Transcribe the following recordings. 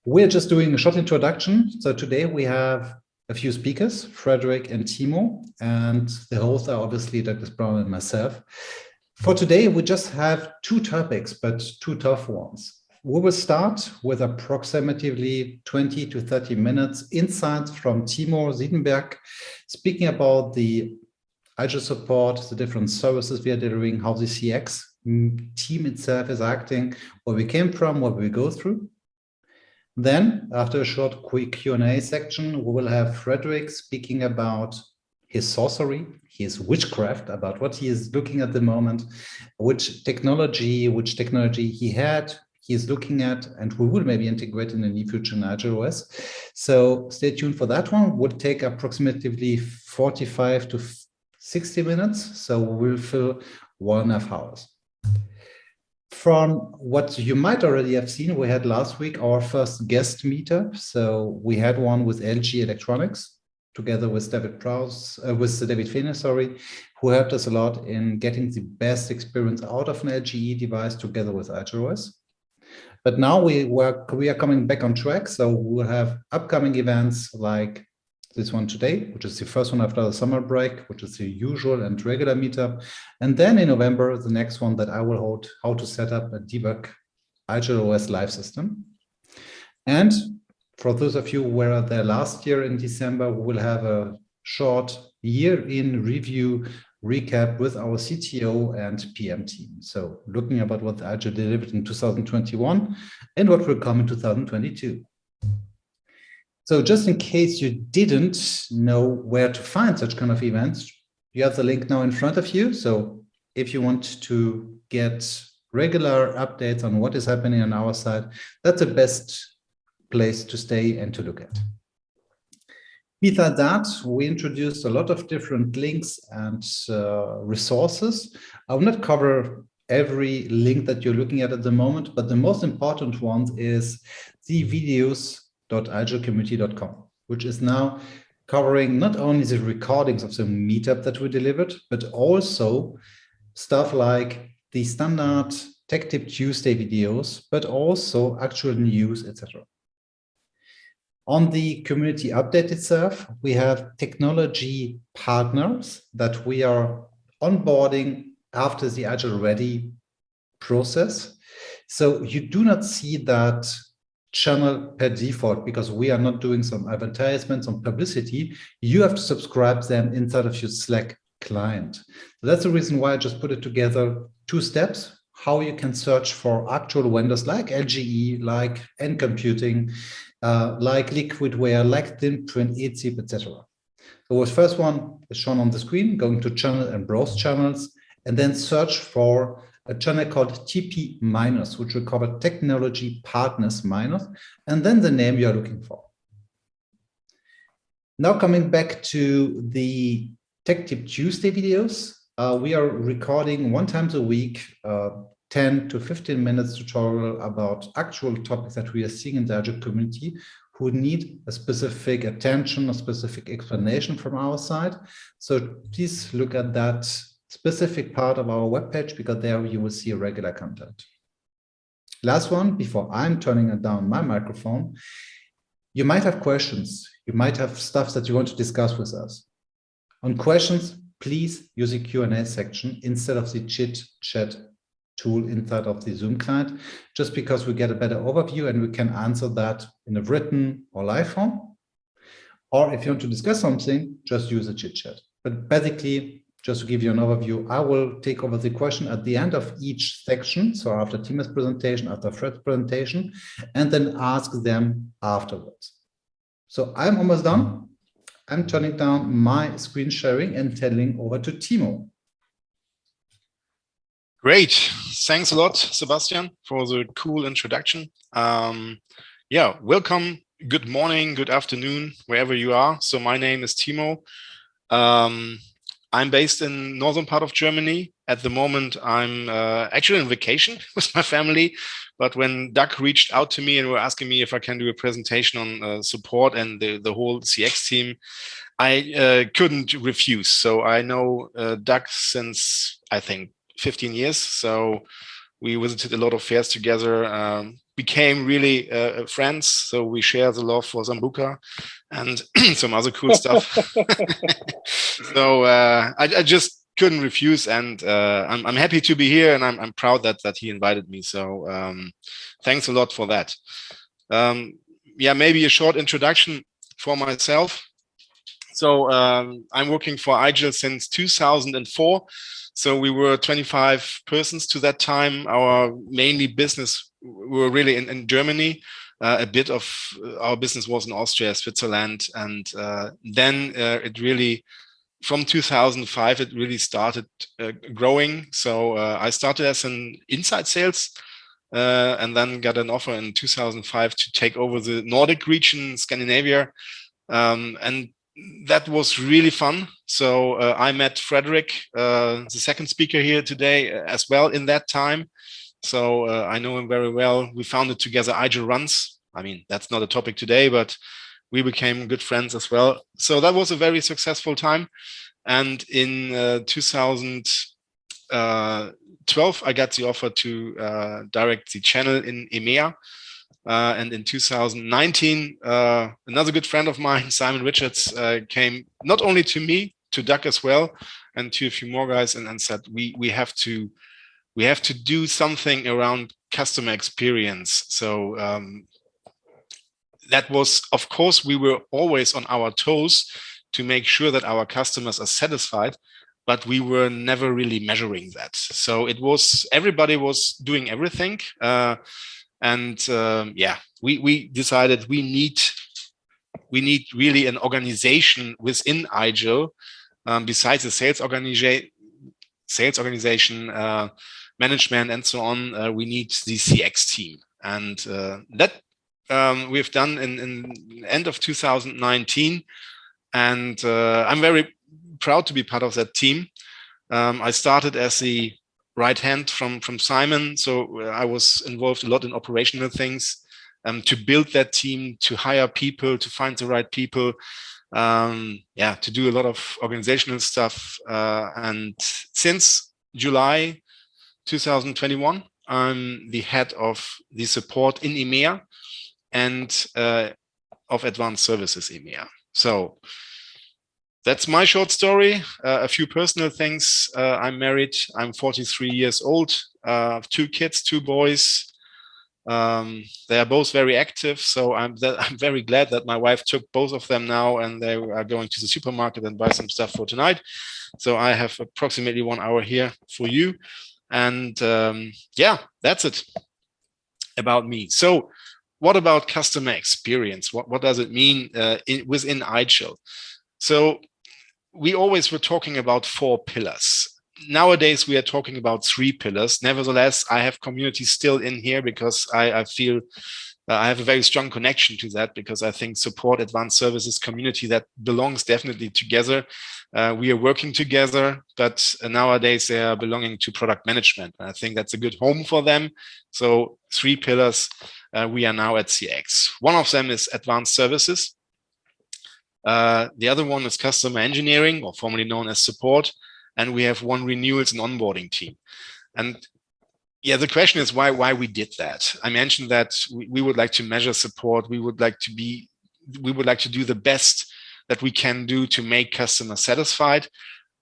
We're just doing a short introduction. So today we have a few speakers, Fredrik and Timo, and the hosts are obviously Douglas Brown and myself. For today, we just have two topics, but two tough ones. We will start with approximately 20 to 30 minutes insights from Timo Siedenberg, speaking about the IGEL support, the different services we are delivering, how the CX team itself is acting, where we came from, what we go through. Then, after a short quick Q&A section, we will have Fredrik speaking about his sorcery, his witchcraft, about what he is looking at the moment, which technology he had, he is looking at, and we will maybe integrate in the near future in IGEL OS. So stay tuned for that one. Would take approximately 45 to 60 minutes, so we'll fill 1.5 hours. From what you might already have seen, we had last week our first guest meetup. So we had one with LG Electronics, together with David Fehner, who helped us a lot in getting the best experience out of an LGE device together with IGEL OS. But now we are coming back on track. So we'll have upcoming events like this one today, which is the first one after the summer break, which is the usual and regular meetup. And then in November, the next one that I will hold, how to set up a debug IGEL OS live system. And for those of you who were there last year in December, we will have a short year-in review recap with our CTO and PM team. So looking about what IGEL delivered in 2021 and what will come in 2022. So just in case you didn't know where to find such kind of events, you have the link now in front of you. So if you want to get regular updates on what is happening on our side, that's the best place to stay and to look at. Besides that, we introduced a lot of different links and resources. I will not cover every link that you're looking at the moment, but the most important one is the videos.igelcommunity.com, which is now covering not only the recordings of the meetup that we delivered, but also stuff like the standard Tech Tip Tuesday videos, but also actual news, etc. On the community update itself, we have technology partners that we are onboarding after the IGEL Ready process. So you do not see that channel per default because we are not doing some advertisements on publicity. You have to subscribe them inside of your Slack client. So that's the reason why I just put it together, 2 steps, how you can search for actual vendors like LGE, like N Computing, like Liquidware, like Thinprint, ETSIP, etc. So the first one is shown on the screen, going to channel and browse channels, and then search for a channel called TP-, which will cover Technology Partners-, and then the name you are looking for. Now coming back to the Tech Tip Tuesday videos, we are recording 1 time a week, 10 to 15 minutes tutorial about actual topics that we are seeing in the IGEL community who need a specific attention, a specific explanation from our side. So please look at that specific part of our webpage because there you will see regular content. Last one, before I'm turning down my microphone, you might have questions. You might have stuff that you want to discuss with us. On questions, please use the Q&A section instead of the chit chat tool inside of the Zoom client, just because we get a better overview and we can answer that in a written or live form. Or if you want to discuss something, just use a chit chat. But basically, just to give you an overview, I will take over the question at the end of each section. So after Timo's presentation, after Fred's presentation, and then ask them afterwards. So I'm almost done. I'm turning down my screen sharing and telling over to Timo. Great. Thanks a lot, Sebastian, for the cool introduction. Yeah, welcome. Good morning, good afternoon, wherever you are. So my name is Timo. I'm based in northern part of Germany. At the moment, I'm actually on vacation with my family. But when Doug reached out to me and were asking me if I can do a presentation on support and the whole CX team, I couldn't refuse. So I know Doug since, I think, 15 years. So we visited a lot of fairs together, became really friends. So we share the love for Sambuca and some other cool stuff. So I just couldn't refuse, and I'm happy to be here, and I'm proud that he invited me. So thanks a lot for that. Yeah, maybe a short introduction for myself. So I'm working for IGEL since 2004. So we were 25 persons to that time. Our mainly business were really in Germany. A bit of our business was in Austria, Switzerland, and then it really, from 2005, it really started growing. So I started as an inside sales, and then got an offer in 2005 to take over the Nordic region, Scandinavia, and that was really fun. So I met Fredrik, the second speaker here today, as well in that time. So I know him very well. We founded together IGEL Runs. I mean, that's not a topic today, but we became good friends as well. So that was a very successful time. And in 2012, I got the offer to direct the channel in EMEA. And in 2019, another good friend of mine, Simon Richards, came not only to me, to Doug as well, and to a few more guys, and said, we have to do something around customer experience. So that was, of course, we were always on our toes to make sure that our customers are satisfied, but we were never really measuring that. So it was, everybody was doing everything. Yeah, we decided we need really an organization within IGEL, besides the sales organization, management, and so on. We need the CX team, and that we've done in end of 2019, and I'm very proud to be part of that team. I started as the right hand from Simon, so I was involved a lot in operational things, to build that team, to hire people, to find the right people, yeah, to do a lot of organizational stuff. And since July 2021, I'm the head of the support in EMEA and of advanced services EMEA. So that's my short story. A few personal things. I'm married. I'm 43 years old. I have 2 kids, 2 boys. They are both very active. So I'm very glad that my wife took both of them now, and they are going to the supermarket and buy some stuff for tonight. So I have approximately 1 hour here for you. And yeah, that's it about me. So what about customer experience? What does it mean within IGEL? So we always were talking about 4 pillars. Nowadays, we are talking about 3 pillars. Nevertheless, I have community still in here because I feel I have a very strong connection to that, because I think support, advanced services, community, that belongs definitely together. We are working together, but nowadays they are belonging to product management. I think that's a good home for them. So 3 pillars. We are now at CX. One of them is advanced services. The other one is customer engineering, or formerly known as support. And we have 1 renewals and onboarding team. And yeah, the question is why we did that. I mentioned that we would like to measure support. We would like to do the best that we can do to make customers satisfied.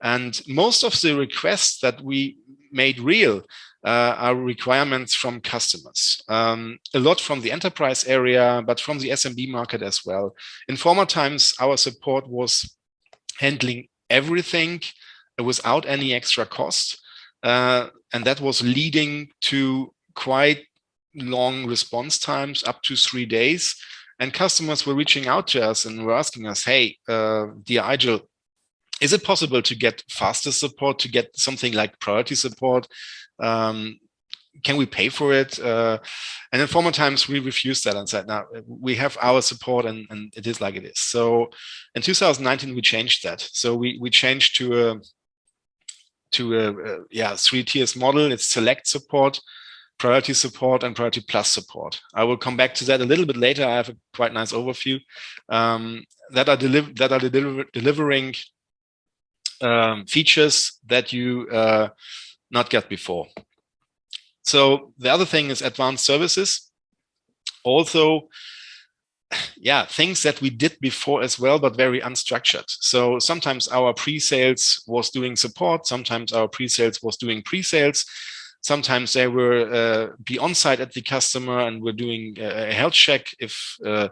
And most of the requests that we made real are requirements from customers. A lot from the enterprise area, but from the SMB market as well. In former times, our support was handling everything without any extra cost. And that was leading to quite long response times, up to 3 days. And customers were reaching out to us and were asking us, hey, dear IGEL, is it possible to get faster support, to get something like priority support? Can we pay for it? And in former times, we refused that and said, no, we have our support, and it is like it is. So in 2019, we changed that. So we changed to a 3 tiers model. It's select support, priority support, and priority plus support. I will come back to that a little bit later. I have a quite nice overview that are delivering features that you not get before. So the other thing is advanced services. also, yeah, things that we did before as well, but very unstructured. So sometimes our pre-sales was doing support. Sometimes our pre-sales was doing pre-sales. Sometimes they were be on site at the customer and we're doing a health check if the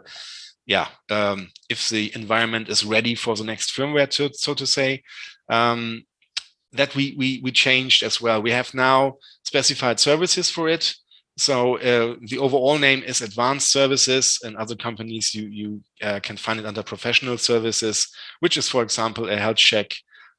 environment is ready for the next firmware, so to say. That we changed as well. We have now specified services for it. So the overall name is Advanced Services, and other companies you can find it under Professional Services, which is, for example, a health check,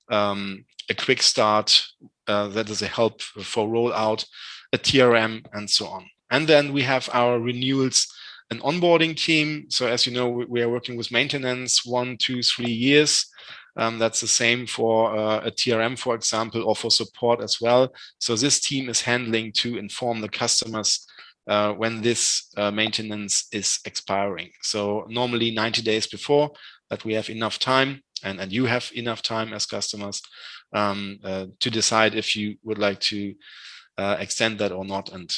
a quick start, that is a help for rollout, a TRM, and so on. And then we have our renewals and onboarding team. So as you know, we are working with maintenance 1, 2, 3 years. That's the same for a TRM, for example, or for support as well. So this team is handling to inform the customers when this maintenance is expiring. So normally 90 days before, that we have enough time, and you have enough time as customers to decide if you would like to extend that or not. And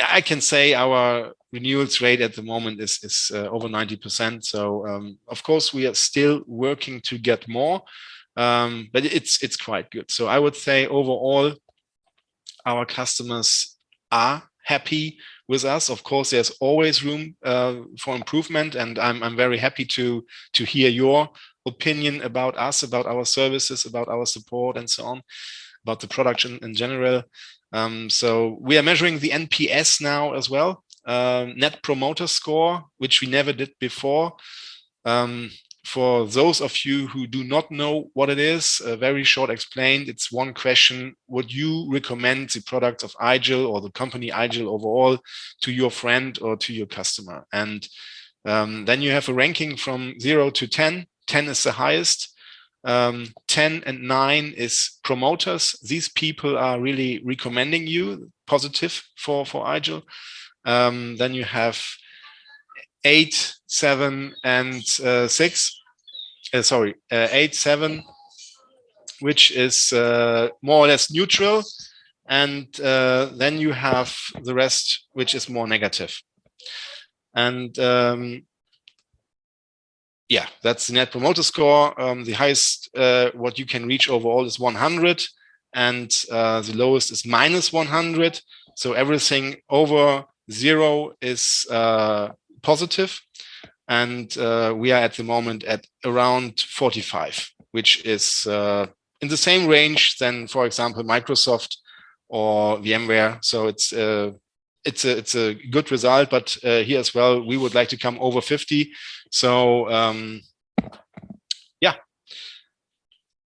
I can say our renewals rate at the moment is over 90%. So of course we are still working to get more, but it's quite good. So I would say overall our customers are happy with us. Of course, there's always room for improvement, and I'm very happy to hear your opinion about us, about our services, about our support, and so on, about the production in general. So we are measuring the NPS now as well, Net Promoter Score, which we never did before. For those of you who do not know what it is, very short explained, it's one question: would you recommend the products of IGEL or the company IGEL overall to your friend or to your customer? And then you have a ranking from 0 to 10. 10 is the highest. 10 and 9 is promoters. These people are really recommending you, positive for IGEL. Then you have 8, 7, and 6. 8, 7, which is more or less neutral. And then you have the rest, which is more negative. And yeah, that's the Net Promoter Score. The highest what you can reach overall is 100, and the lowest is -100. So everything over 0 is positive. And we are at the moment at around 45, which is in the same range than, for example, Microsoft or VMware. So it's a good result, but here as well, we would like to come over 50. So yeah,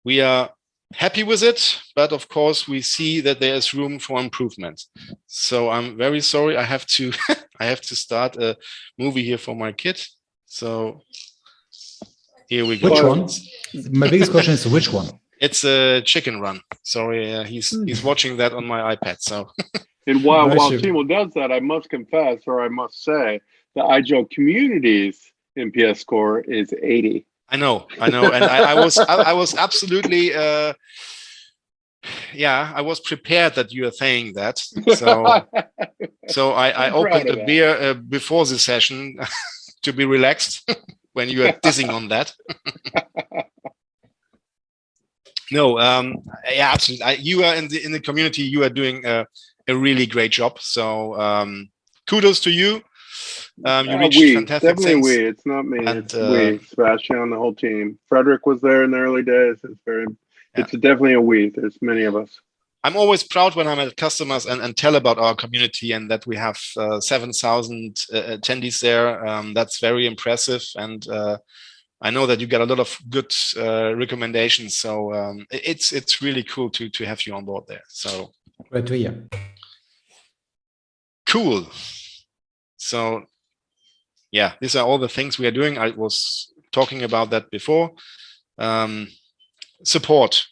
we are happy with it, but of course we see that there is room for improvement. So I'm very sorry, I have to I have to start a movie here for my kid. So here we go. Which one? My biggest question is which one? It's a Chicken Run. Sorry, he's watching that on my iPad. So. And while Timo does that, I must confess, or I must say, the IGEL Community's NPS score is 80. I know, and I was absolutely, I was prepared that you are saying that. So I opened a beer before the session to be relaxed when you are dissing on that. No, yeah, absolutely. You are in the community. You are doing a really great job. So kudos to you. You reached fantastic definitely things. It's not me. And, it's we, Sebastian, the whole team. Frederick was there in the early days. It's definitely a we. There's many of us. I'm always proud when I'm at customers and tell about our community and that we have 7,000 attendees there. That's very impressive. And I know that you get a lot of good recommendations. So it's really cool to have you on board there. So great to hear. Cool. So yeah, these are all the things we are doing. I was talking about that before. Support.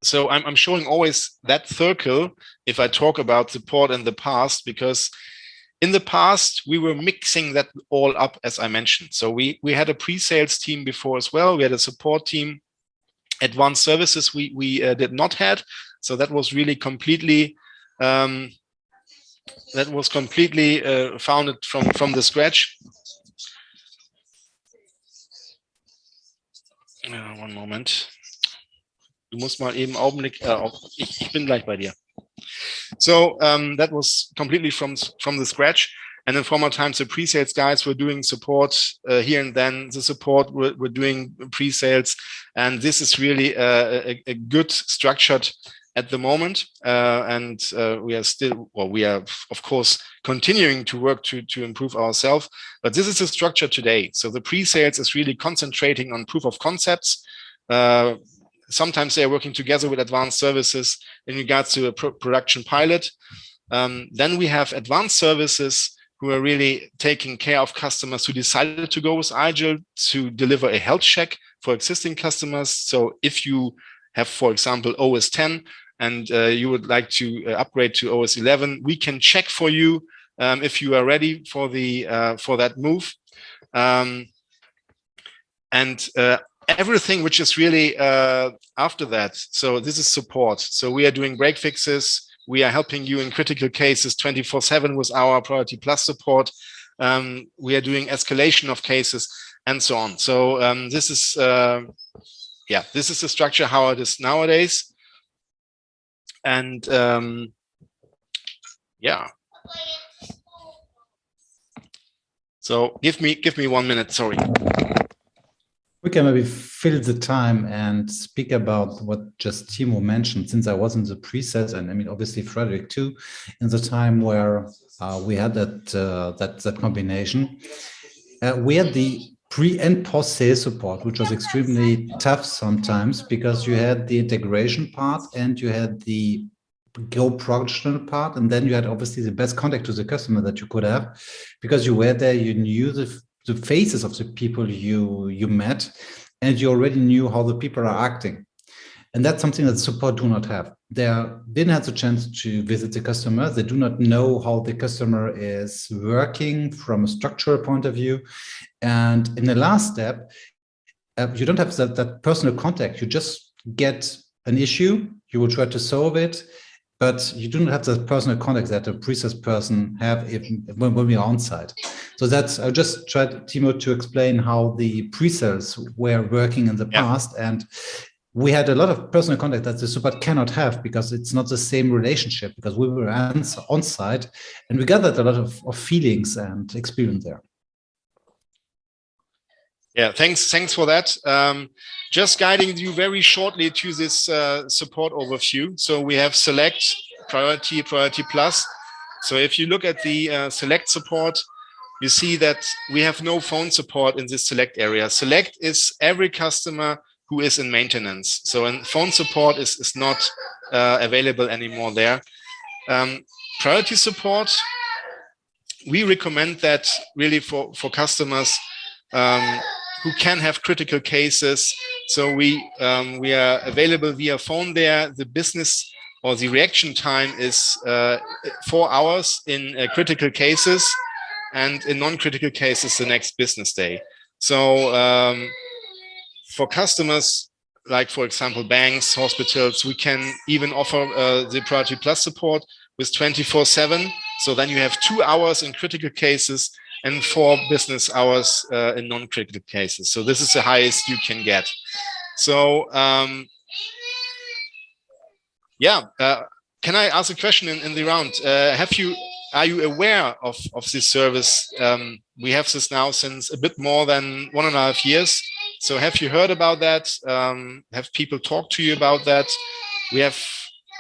So I'm showing always that circle if I talk about support in the past, because in the past we were mixing that all up, as I mentioned. So we had a pre-sales team before as well. We had a support team. Advanced services we did not had. So that was really completely that was completely founded from the scratch. One moment. Du musst mal eben Augenblick. Ich bin gleich bei dir. So that was completely from the scratch. And in former times, the pre-sales guys were doing support here and then. The support were doing pre-sales, and this is really a good structured at the moment. And we are still, well, we are of course continuing to work to improve ourselves. But this is the structure today. So the pre-sales is really concentrating on proof of concepts. Sometimes they are working together with advanced services in regards to a production pilot. Then we have advanced services who are really taking care of customers who decided to go with IGEL to deliver a health check for existing customers. So if you have, for example, OS 10 and you would like to upgrade to OS 11, we can check for you if you are ready for that move. Everything which is really after that. So this is support. So we are doing break fixes. We are helping you in critical cases 24/7 with our Priority Plus support. We are doing escalation of cases and so on. So this is the structure how it is nowadays. And yeah. So give me 1 minute. Sorry. We can maybe fill the time and speak about what just Timo mentioned, since I was in the pre-sales, and I mean, obviously Fredrik too, in the time where we had that combination. We had the pre and post sales support, which was extremely tough sometimes because you had the integration part and you had the go production part, and then you had obviously the best contact to the customer that you could have because you were there, you knew the faces of the people you met, and you already knew how the people are acting. And that's something that support do not have. They didn't have the chance to visit the customer. They do not know how the customer is working from a structural point of view. And in the last step, you don't have that personal contact. You just get an issue, you will try to solve it, but you do not have the personal contact that a pre-sales person have when we are on site. So that's, I just tried, Timo, to explain how the pre-sales were working in the past. And we had a lot of personal contact that the support cannot have because it's not the same relationship, because we were on site and we gathered a lot of feelings and experience there. Yeah, thanks for that. Just guiding you very shortly to this support overview. So we have Select, Priority, Priority Plus. So if you look at the Select support, you see that we have no phone support in this Select area. Select is every customer who is in maintenance. So phone support is not available anymore there. Priority support, we recommend that really for customers who can have critical cases. So we are available via phone there. The business or the reaction time is 4 hours in critical cases, and in non-critical cases the next business day. So for customers like, for example, banks, hospitals, we can even offer the Priority Plus support with 24/7. So then you have 2 hours in critical cases and 4 business hours in non-critical cases. So this is the highest you can get. So can I ask a question in the round? Are you aware of this service? We have this now since a bit more than 1.5 years. So have you heard about that? Have people talked to you about that? We have,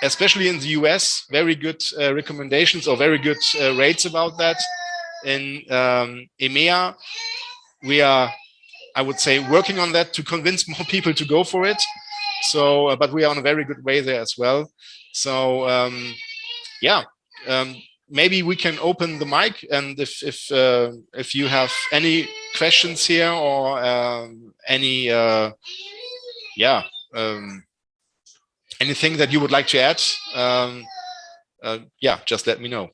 especially in the US, very good recommendations or very good rates about that. In EMEA, we are, I would say, working on that to convince more people to go for it. So, but we are on a very good way there as well. So, maybe we can open the mic, and if you have any questions here or anything that you would like to add, just let me know.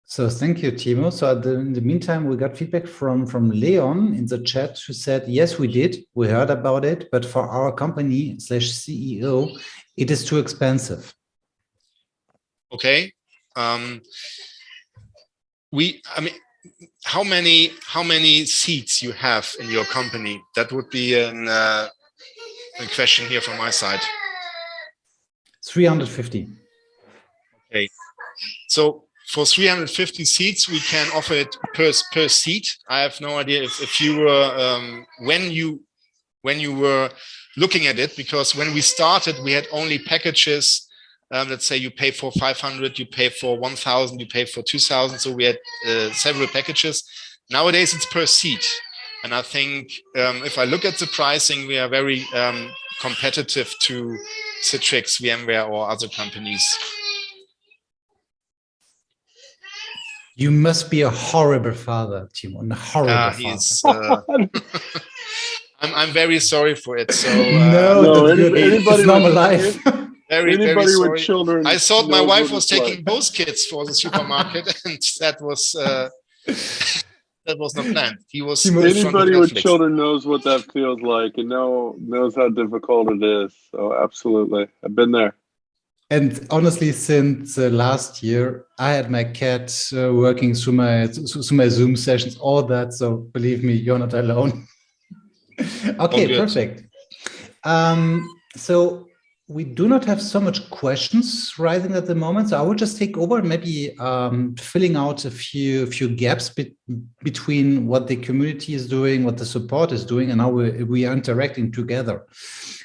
So thank you, Timo. So in the meantime, we got feedback from Leon in the chat who said, yes, we did. We heard about it, but for our company /CEO, it is too expensive. Okay. I mean, how many seats you have in your company? That would be a question here from my side. 350. Okay, so for 350 seats, we can offer it per seat. I have no idea if you were when you were looking at it, because when we started, we had only packages. Let's say you pay for 500, you pay for 1,000, you pay for 2,000. So we had several packages. Nowadays, it's per seat. And I think if I look at the pricing, we are very competitive to Citrix, VMware, or other companies. You must be a horrible father, Timo. A horrible father. I'm very sorry for it. So no, that's good. It's normal life. Very sorry. With children, I thought my wife was taking both kids for the supermarket, and that was not planned. He was anybody with children knows what that feels like, and knows how difficult it is. So absolutely, I've been there. And honestly, since last year, I had my cat working through my Zoom sessions, all that. So believe me, you're not alone. Okay, perfect. So we do not have so much questions rising at the moment. So I will just take over, maybe filling out a few gaps between what the community is doing, what the support is doing, and how we are interacting together.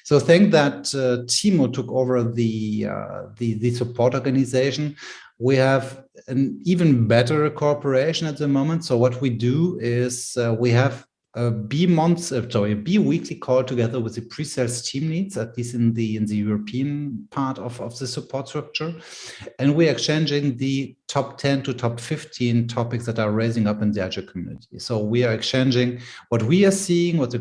So thank that Timo took over the support organization. We have an even better cooperation at the moment. So what we do is we have a bi-weekly call together with the pre-sales team leads, at least in the European part of the support structure. And we're exchanging the top 10 to top 15 topics that are raising up in the IGEL community. So we are exchanging what we are seeing, what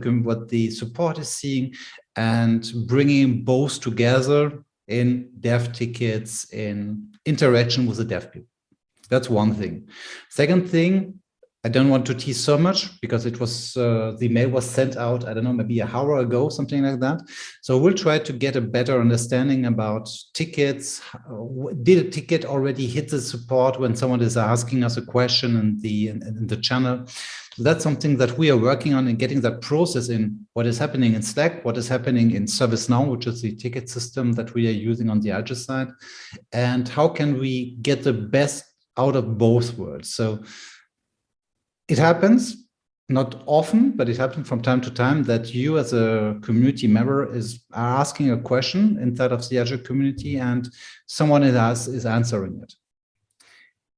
the support is seeing, and bringing both together in dev tickets, in interaction with the dev people. That's one thing. Second thing, I don't want to tease so much because it was the mail was sent out, I don't know, maybe an hour ago, something like that. So we'll try to get a better understanding about tickets. Did a ticket already hit the support when someone is asking us a question in the channel? So that's something that we are working on and getting that process in what is happening in Slack, what is happening in ServiceNow, which is the ticket system that we are using on the IGEL side, and how can we get the best out of both worlds. So it happens, not often, but it happens from time to time that you as a community member are asking a question inside of the IGEL community and someone is answering it.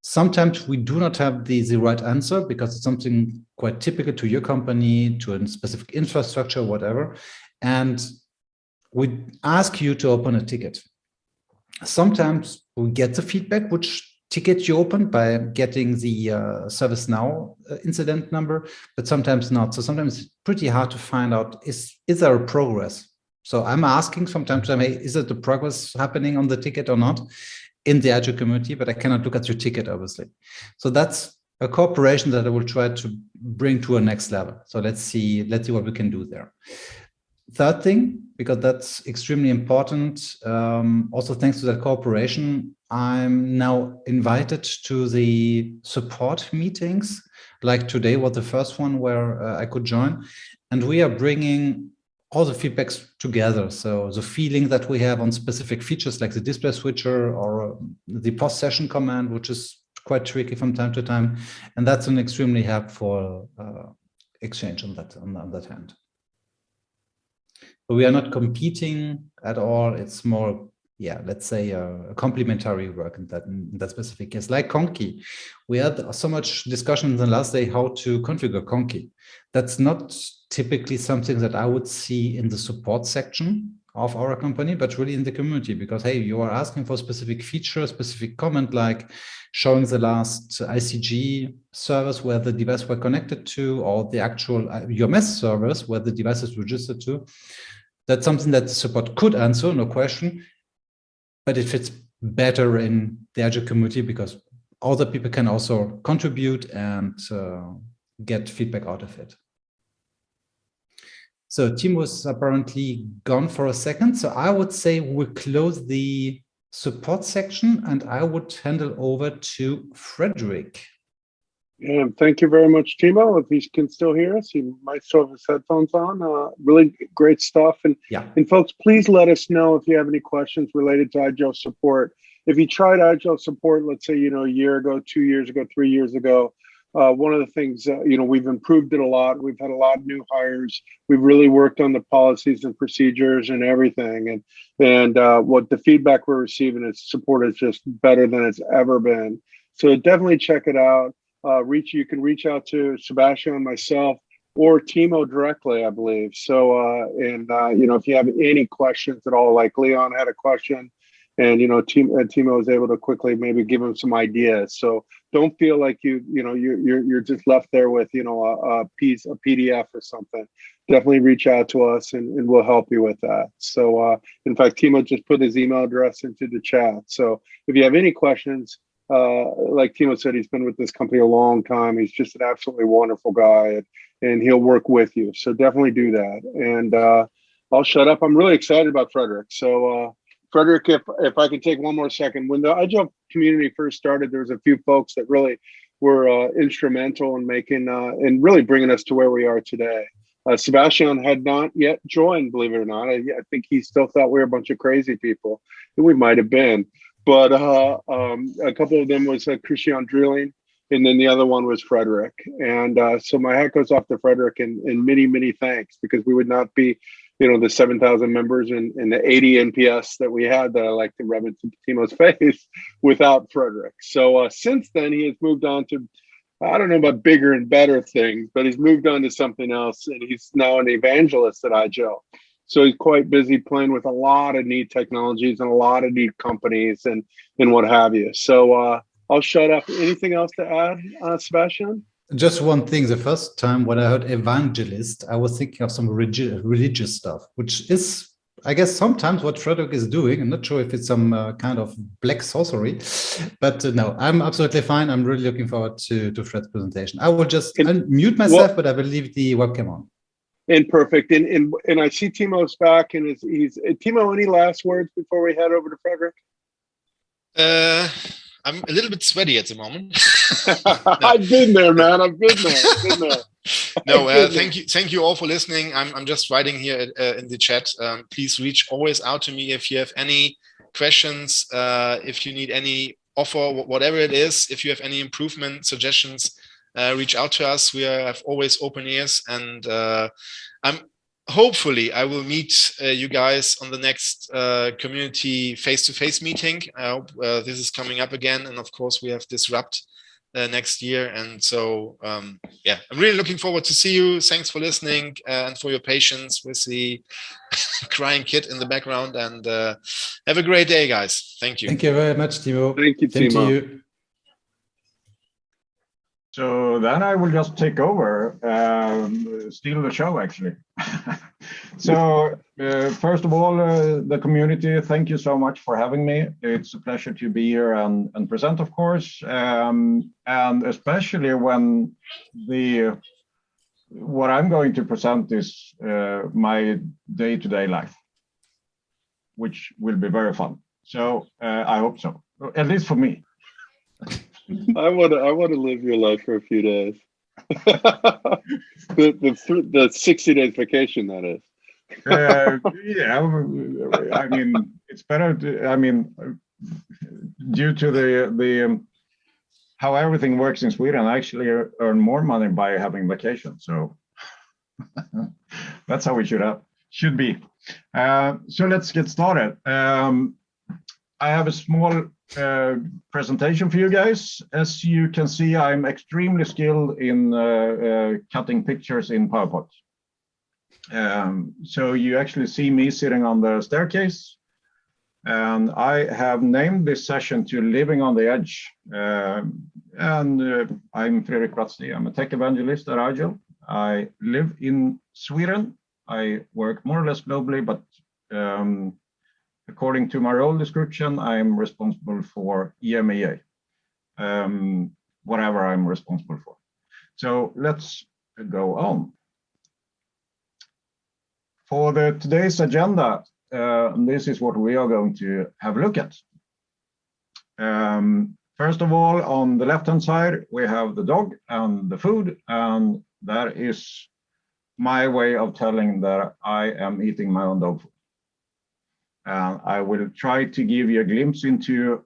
Sometimes we do not have the right answer because it's something quite typical to your company, to a specific infrastructure, whatever. And we ask you to open a ticket. Sometimes we get the feedback, which ticket you open by getting the ServiceNow incident number, but sometimes not. So sometimes it's pretty hard to find out, is there a progress? So I'm asking from time to time, hey, is it the progress happening on the ticket or not in the IGEL community, but I cannot look at your ticket, obviously. So that's a cooperation that I will try to bring to a next level. So let's see what we can do there. Third thing, because that's extremely important, also thanks to that cooperation, I'm now invited to the support meetings. Like today was the first one where I could join, and we are bringing all the feedbacks together. So the feeling that we have on specific features like the display switcher or the post session command, which is quite tricky from time to time, and that's an extremely helpful exchange on that hand. But we are not competing at all. It's more, yeah, let's say a complementary work in that specific case. Like Conky, we had so much discussion in the last day how to configure Conky. That's not typically something that I would see in the support section of our company, but really in the community, because, hey, you are asking for a specific feature, specific comment, like showing the last ICG service where the device were connected to, or the actual UMS service where the device is registered to. That's something that the support could answer, no question, but it fits better in the IGEL community because other people can also contribute and get feedback out of it. So Timo is apparently gone for a second. So I would say we'll close the support section, and I would handle over to Fredrik. And thank you very much, Timo. If he can still hear us, he might still have his headphones on. Really great stuff. And folks, please let us know if you have any questions related to IGEL support. If you tried IGEL support, let's say, a year ago, 2 years ago, 3 years ago, one of the things, we've improved it a lot. We've had a lot of new hires. We've really worked on the policies and procedures and everything. And what the feedback we're receiving is support is just better than it's ever been. So definitely check it out. You can reach out to Sebastian and myself or Timo directly, I believe. So, if you have any questions at all, like Leon had a question, and Timo was able to quickly maybe give him some ideas. So don't feel like you're just left there with a PDF or something. Definitely reach out to us, and we'll help you with that. So, in fact, Timo just put his email address into the chat. So if you have any questions. Like Timo said, he's been with this company a long time. He's just an absolutely wonderful guy, and he'll work with you. So definitely do that. And I'll shut up. I'm really excited about Fredrik. So Fredrik, if I can take one more second, when the IGEL community first started, there was a few folks that really were instrumental in making and really bringing us to where we are today. Sebastian had not yet joined, believe it or not. I think he still thought we were a bunch of crazy people, and we might have been. But a couple of them was Christian Drilling, and then the other one was Fredrik. And so my hat goes off to Fredrik, and many, many thanks, because we would not be, the 7,000 members and the 80 NPS that we had, that I like to rub into Timo's face, without Fredrik. So since then, he has moved on to, I don't know about bigger and better things, but he's moved on to something else, and he's now an evangelist at IGEL. So he's quite busy playing with a lot of neat technologies and a lot of neat companies and what have you. So I'll shut up. Anything else to add, Sebastian? Just one thing. The first time when I heard evangelist, I was thinking of some religious stuff, which is, I guess, sometimes what Fredrik is doing. I'm not sure if it's some kind of black sorcery, but no, I'm absolutely fine. I'm really looking forward to Fred's presentation. I will just unmute myself, but I will leave the webcam on. And perfect. And I see Timo's back, and he's Timo, any last words before we head over to Fredrik? I'm a little bit sweaty at the moment. I've been there, man. I've been there. No, thank you all for listening. I'm just writing here in the chat. Please reach always out to me if you have any questions, if you need any offer, whatever it is. If you have any improvement suggestions, reach out to us. We have always open ears, and hopefully I will meet you guys on the next community face-to-face meeting. I hope this is coming up again, and of course we have Disrupt next year. And so I'm really looking forward to see you. Thanks for listening and for your patience with the crying kid in the background, and have a great day, guys. Thank you. Thank you very much, Timo. Thank you, Timo. Thank you. So then I will just take over, steal the show, actually. So first of all, the community, thank you so much for having me. It's a pleasure to be here and present, of course, and especially when what I'm going to present is my day-to-day life, which will be very fun. So I hope so, at least for me. I want to live your life for a few days. the 60 days vacation, that is. Yeah, I mean, it's better to, due to the how everything works in Sweden, I actually earn more money by having vacation. So that's how we should be. So let's get started. I have a small presentation for you guys. As you can see, I'm extremely skilled in cutting pictures in PowerPoint. So you actually see me sitting on the staircase, and I have named this session to Living on the Edge. I'm Fredrik Brattstig. I'm a tech evangelist at IGEL. I live in Sweden. I work more or less globally, but according to my role description, I'm responsible for EMEA, whatever I'm responsible for. So let's go on. For today's agenda, this is what we are going to have a look at. First of all, on the left-hand side, we have the dog and the food, and that is my way of telling that I am eating my own dog food. And I will try to give you a glimpse into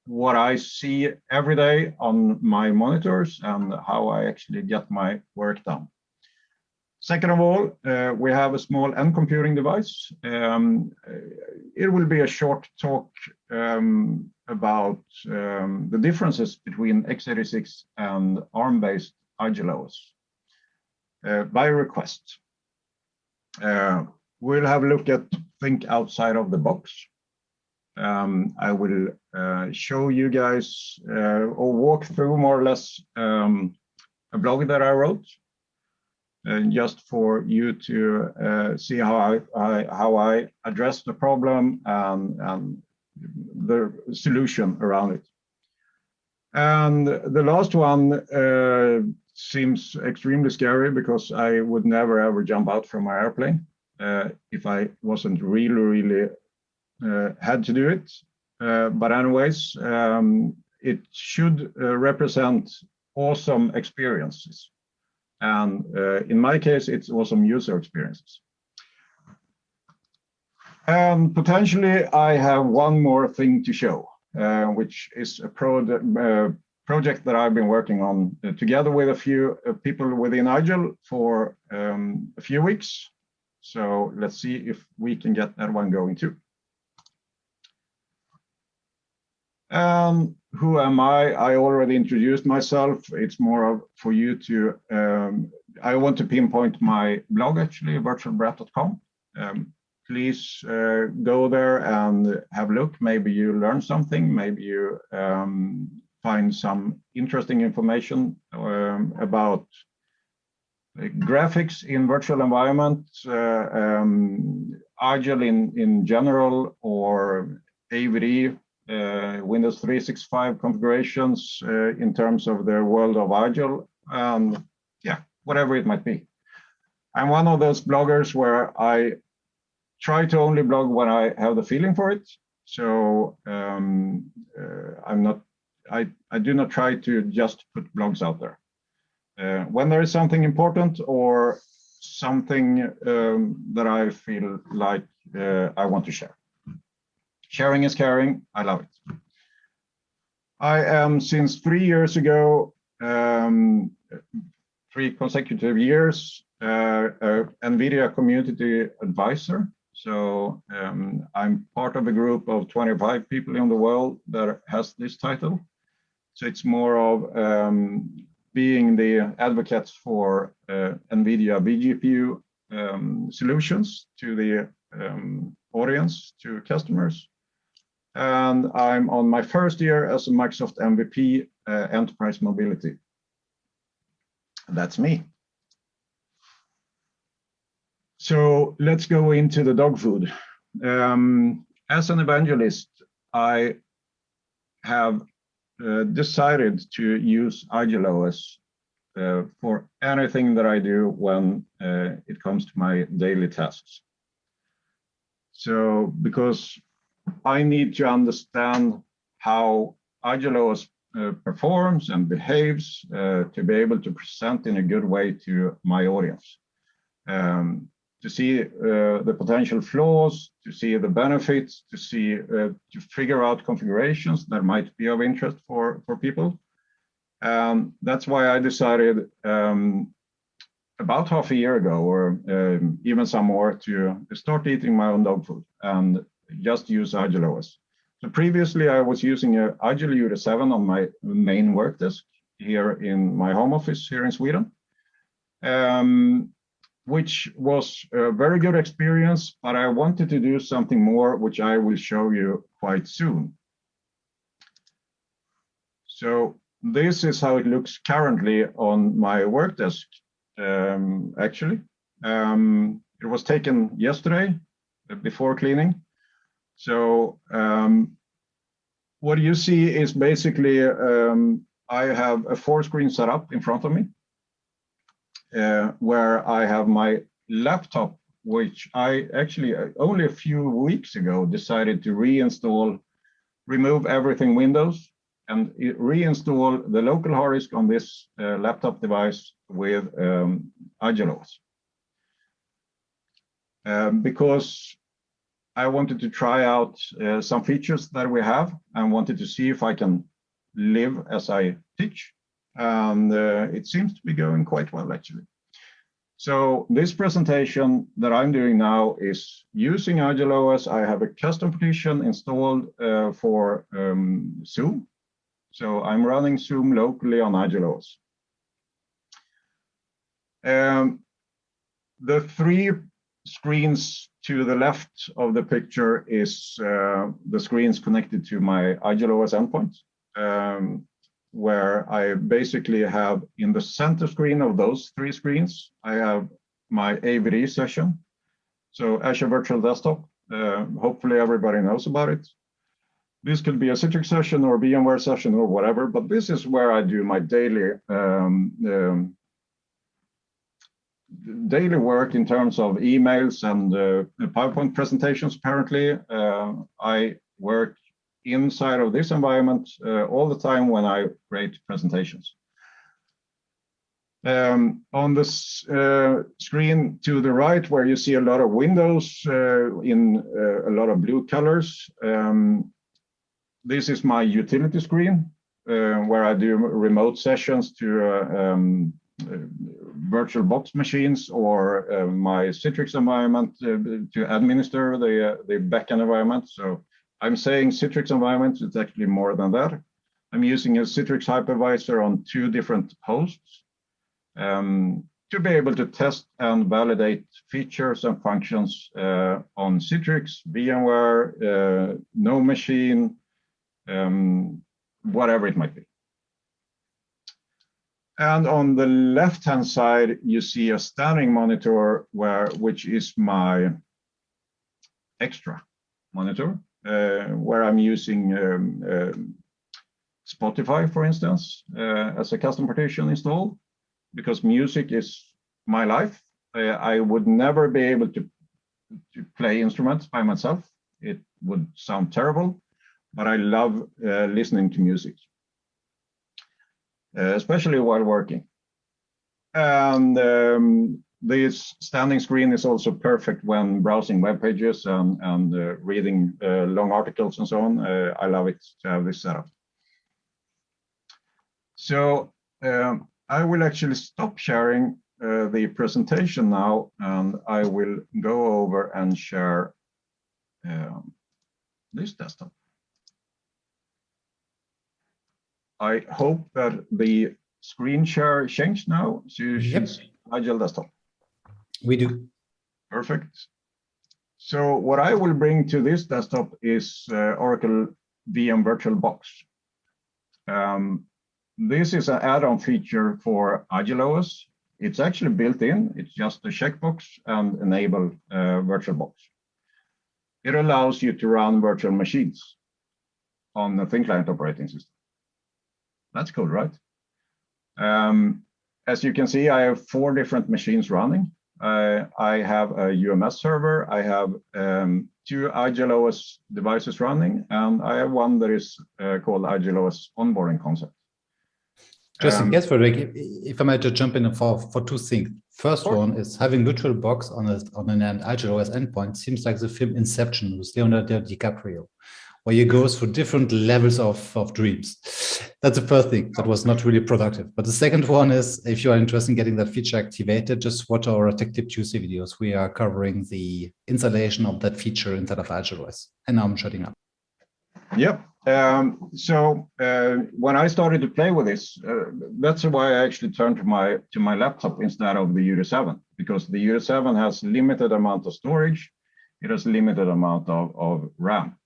what I see every day on my monitors and how I actually get my work done. Second of all, we have a small end computing device. It will be a short talk about the differences between x86 and ARM-based IGEL OS by request. We'll have a look at think outside of the box. I will show you guys or walk through more or less a blog that I wrote, just for you to see how I address the problem and the solution around it. And the last one seems extremely scary because I would never ever jump out from my airplane if I wasn't really had to do it. But anyways, it should represent awesome experiences. And in my case, it's awesome user experiences. And potentially, I have one more thing to show, which is a project that I've been working on together with a few people within IGEL for a few weeks. So let's see if we can get that one going too. Who am I? I already introduced myself. It's more of for you to, I want to pinpoint my blog actually, virtualbrat.com. Please go there and have a look. Maybe you learn something, maybe you find some interesting information about graphics in virtual environment, IGEL in general, or AVD, Windows 365 configurations in terms of the world of IGEL, yeah, whatever it might be. I'm one of those bloggers where I try to only blog when I have the feeling for it. So I do not try to just put blogs out there. When there is something important or something that I feel like I want to share. Sharing is caring. I love it. I am since 3 years ago, 3 consecutive years, Nvidia Community Advisor. So I'm part of a group of 25 people in the world that has this title. So it's more of being the advocates for Nvidia vGPU solutions to the audience, to customers. And I'm on my first year as a Microsoft MVP Enterprise Mobility. That's me. So let's go into the dog food. As an evangelist, I have decided to use IGEL OS for anything that I do when it comes to my daily tasks. So because I need to understand how IGEL OS performs and behaves to be able to present in a good way to my audience. To see the potential flaws, to see the benefits, to see to figure out configurations that might be of interest for people. That's why I decided about half a year ago, or even some more, to start eating my own dog food and just use IGEL OS. So previously I was using a IGEL UD7 on my main work desk here in my home office here in Sweden. Which was a very good experience, but I wanted to do something more, which I will show you quite soon. So this is how it looks currently on my work desk, actually. It was taken yesterday before cleaning. So what you see is basically I have a 4-screen setup in front of me. Where I have my laptop, which I actually only a few weeks ago decided to reinstall remove everything Windows, and reinstall the local hard disk on this laptop device with IGEL OS. Because I wanted to try out some features that we have and wanted to see if I can live as I teach. And it seems to be going quite well, actually. So this presentation that I'm doing now is using IGEL OS. I have a custom partition installed for Zoom. So I'm running Zoom locally on IGEL OS. The three screens to the left of the picture is the screens connected to my IGEL OS endpoint, where I basically have in the center screen of those three screens, I have my AVD session. So Azure Virtual Desktop, hopefully everybody knows about it. This could be a Citrix session or VMware session or whatever, but this is where I do my daily work in terms of emails and PowerPoint presentations. Apparently, I work inside of this environment all the time when I create presentations. On this screen to the right, where you see a lot of windows in a lot of blue colors, this is my utility screen, where I do remote sessions to Virtualbox machines or my Citrix environment to administer the backend environment. So I'm saying Citrix environment, it's actually more than that. I'm using a Citrix hypervisor on 2 different hosts to be able to test and validate features and functions on Citrix, VMware, no machine, whatever it might be. And on the left-hand side, you see a standing monitor which is my extra monitor, where I'm using Spotify, for instance, as a custom partition installed, because music is my life. I would never be able to play instruments by myself. It would sound terrible, but I love listening to music, especially while working. And this standing screen is also perfect when browsing web pages and reading long articles and so on. I love it to have this setup. So I will actually stop sharing the presentation now, and I will go over and share this desktop. I hope that the screen share changed now, so you should see IGEL desktop. We do. Perfect. So what I will bring to this desktop is Oracle Vm Virtualbox. This is an add-on feature for IGEL OS. It's actually built in. It's just a checkbox and enable VirtualBox. It allows you to run virtual machines on the thin client operating system. That's cool, right? As you can see, I have 4 different machines running. I have a UMS server, I have 2 IGEL OS devices running, and I have one that is called IGEL OS onboarding concept. Just in case, Fredrik, if I might just jump in for 2 things. First one is having VirtualBox on an IGEL OS endpoint seems like the film Inception with Leonardo DiCaprio, where you go through different levels of dreams. That's the first thing that was not really productive. But the second one is, if you are interested in getting that feature activated, just watch our Tech Tip Tuesday videos. We are covering the installation of that feature inside of IGEL OS. And now I'm shutting up. Yep. So when I started to play with this, that's why I actually turned to my laptop instead of the UD7, because the UD7 has limited amount of storage. It has limited amount of RAM.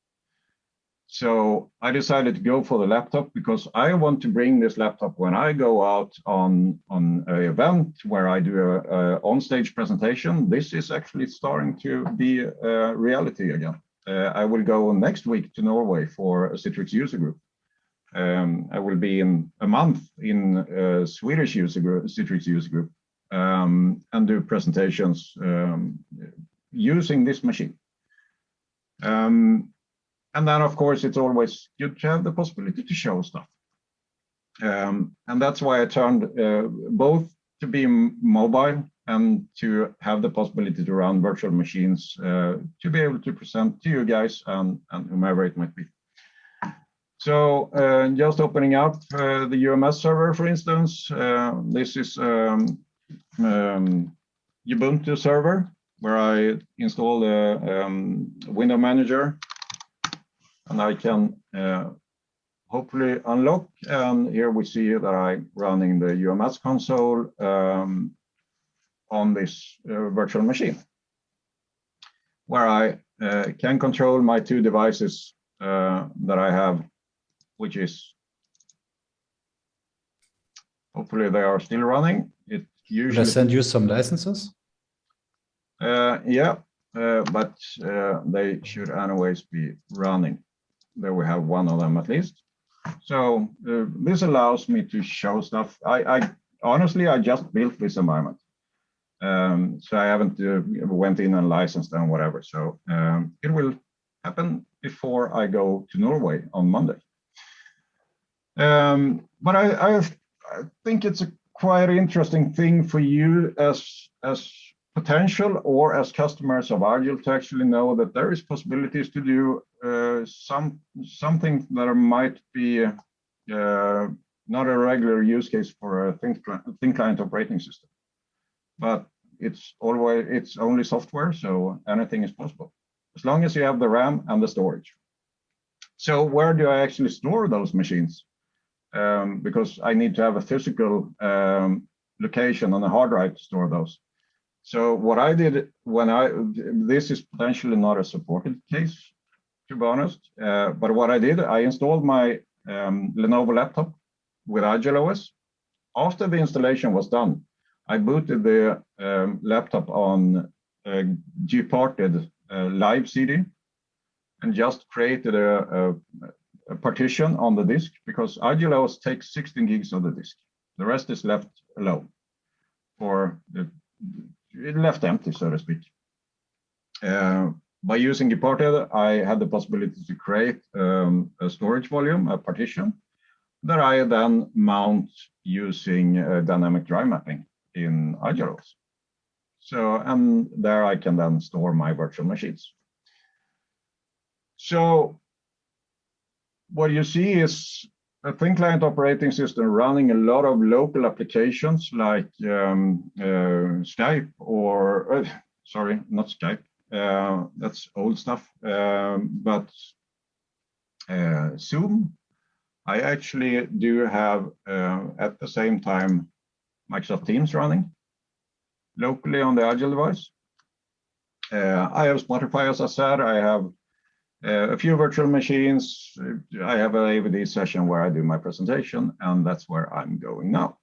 So I decided to go for the laptop because I want to bring this laptop when I go out on an event where I do a on-stage presentation. This is actually starting to be a reality again. I will go next week to Norway for a Citrix user group. I will be in a month in a Swedish Citrix user group and do presentations using this machine. And then, of course, it's always good to have the possibility to show stuff. And that's why I turned both to be mobile and to have the possibility to run virtual machines to be able to present to you guys and whomever it might be. So just opening up the UMS server, for instance, this is Ubuntu server where I install the window manager, and I can hopefully unlock, and here we see that I'm running the UMS console on this virtual machine, where I can control my two devices that I have, which is, hopefully they are still running. It usually. Should I send you some licenses? Yeah, but they should anyways be running. There we have one of them at least. So this allows me to show stuff. I honestly, I just built this environment. So I haven't went in and licensed and whatever. So it will happen before I go to Norway on Monday. But I think it's a quite interesting thing for you as potential or as customers of IGEL to actually know that there is possibilities to do something that might be not a regular use case for a thin client operating system, but it's only software, so anything is possible as long as you have the RAM and the storage. So where do I actually store those machines? Because I need to have a physical location on a hard drive to store those. So what I did this is potentially not a supported case, to be honest, but what I did, I installed my Lenovo laptop with IGEL OS. After the installation was done, I booted the laptop on Gparted live CD and just created a partition on the disk, because IGEL OS takes 16 gigs of the disk. The rest is left alone, it left empty, so to speak. By using Gparted, I had the possibility to create a storage volume, a partition, that I then mount using dynamic drive mapping in IGEL OS. So, and there I can then store my virtual machines. So what you see is a thin client operating system running a lot of local applications like Skype or, sorry, not Skype, that's old stuff, but Zoom. I actually do have at the same time Microsoft Teams running locally on the IGEL device. I have Spotify, as I said. I have a few virtual machines. I have an AVD session where I do my presentation, and that's where I'm going now.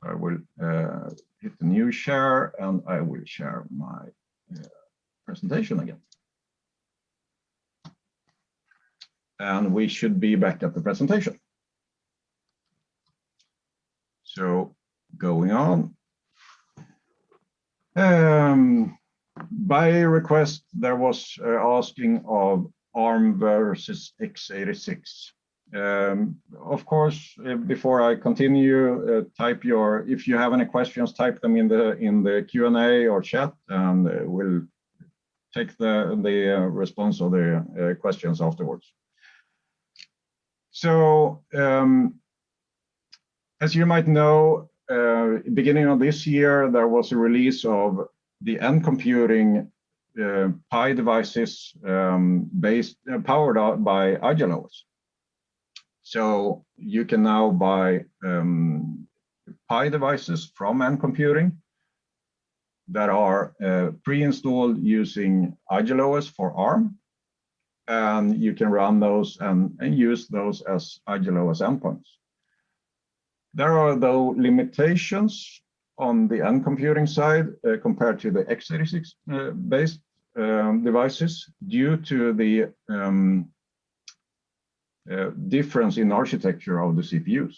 I will hit the new share, and I will share my presentation again. And we should be back at the presentation. So going on. By request, there was asking of ARM versus x86. Of course, before I continue, if you have any questions, type them in the Q&A or chat, and we'll take the response of the questions afterwards. So, as you might know, beginning of this year, there was a release of the end computing Pi devices powered by IGEL OS. So you can now buy Pi devices from end computing that are pre-installed using IGEL OS for ARM, and you can run those and use those as IGEL OS endpoints. There are, though, limitations on the end computing side compared to the x86 based devices due to the difference in architecture of the CPUs.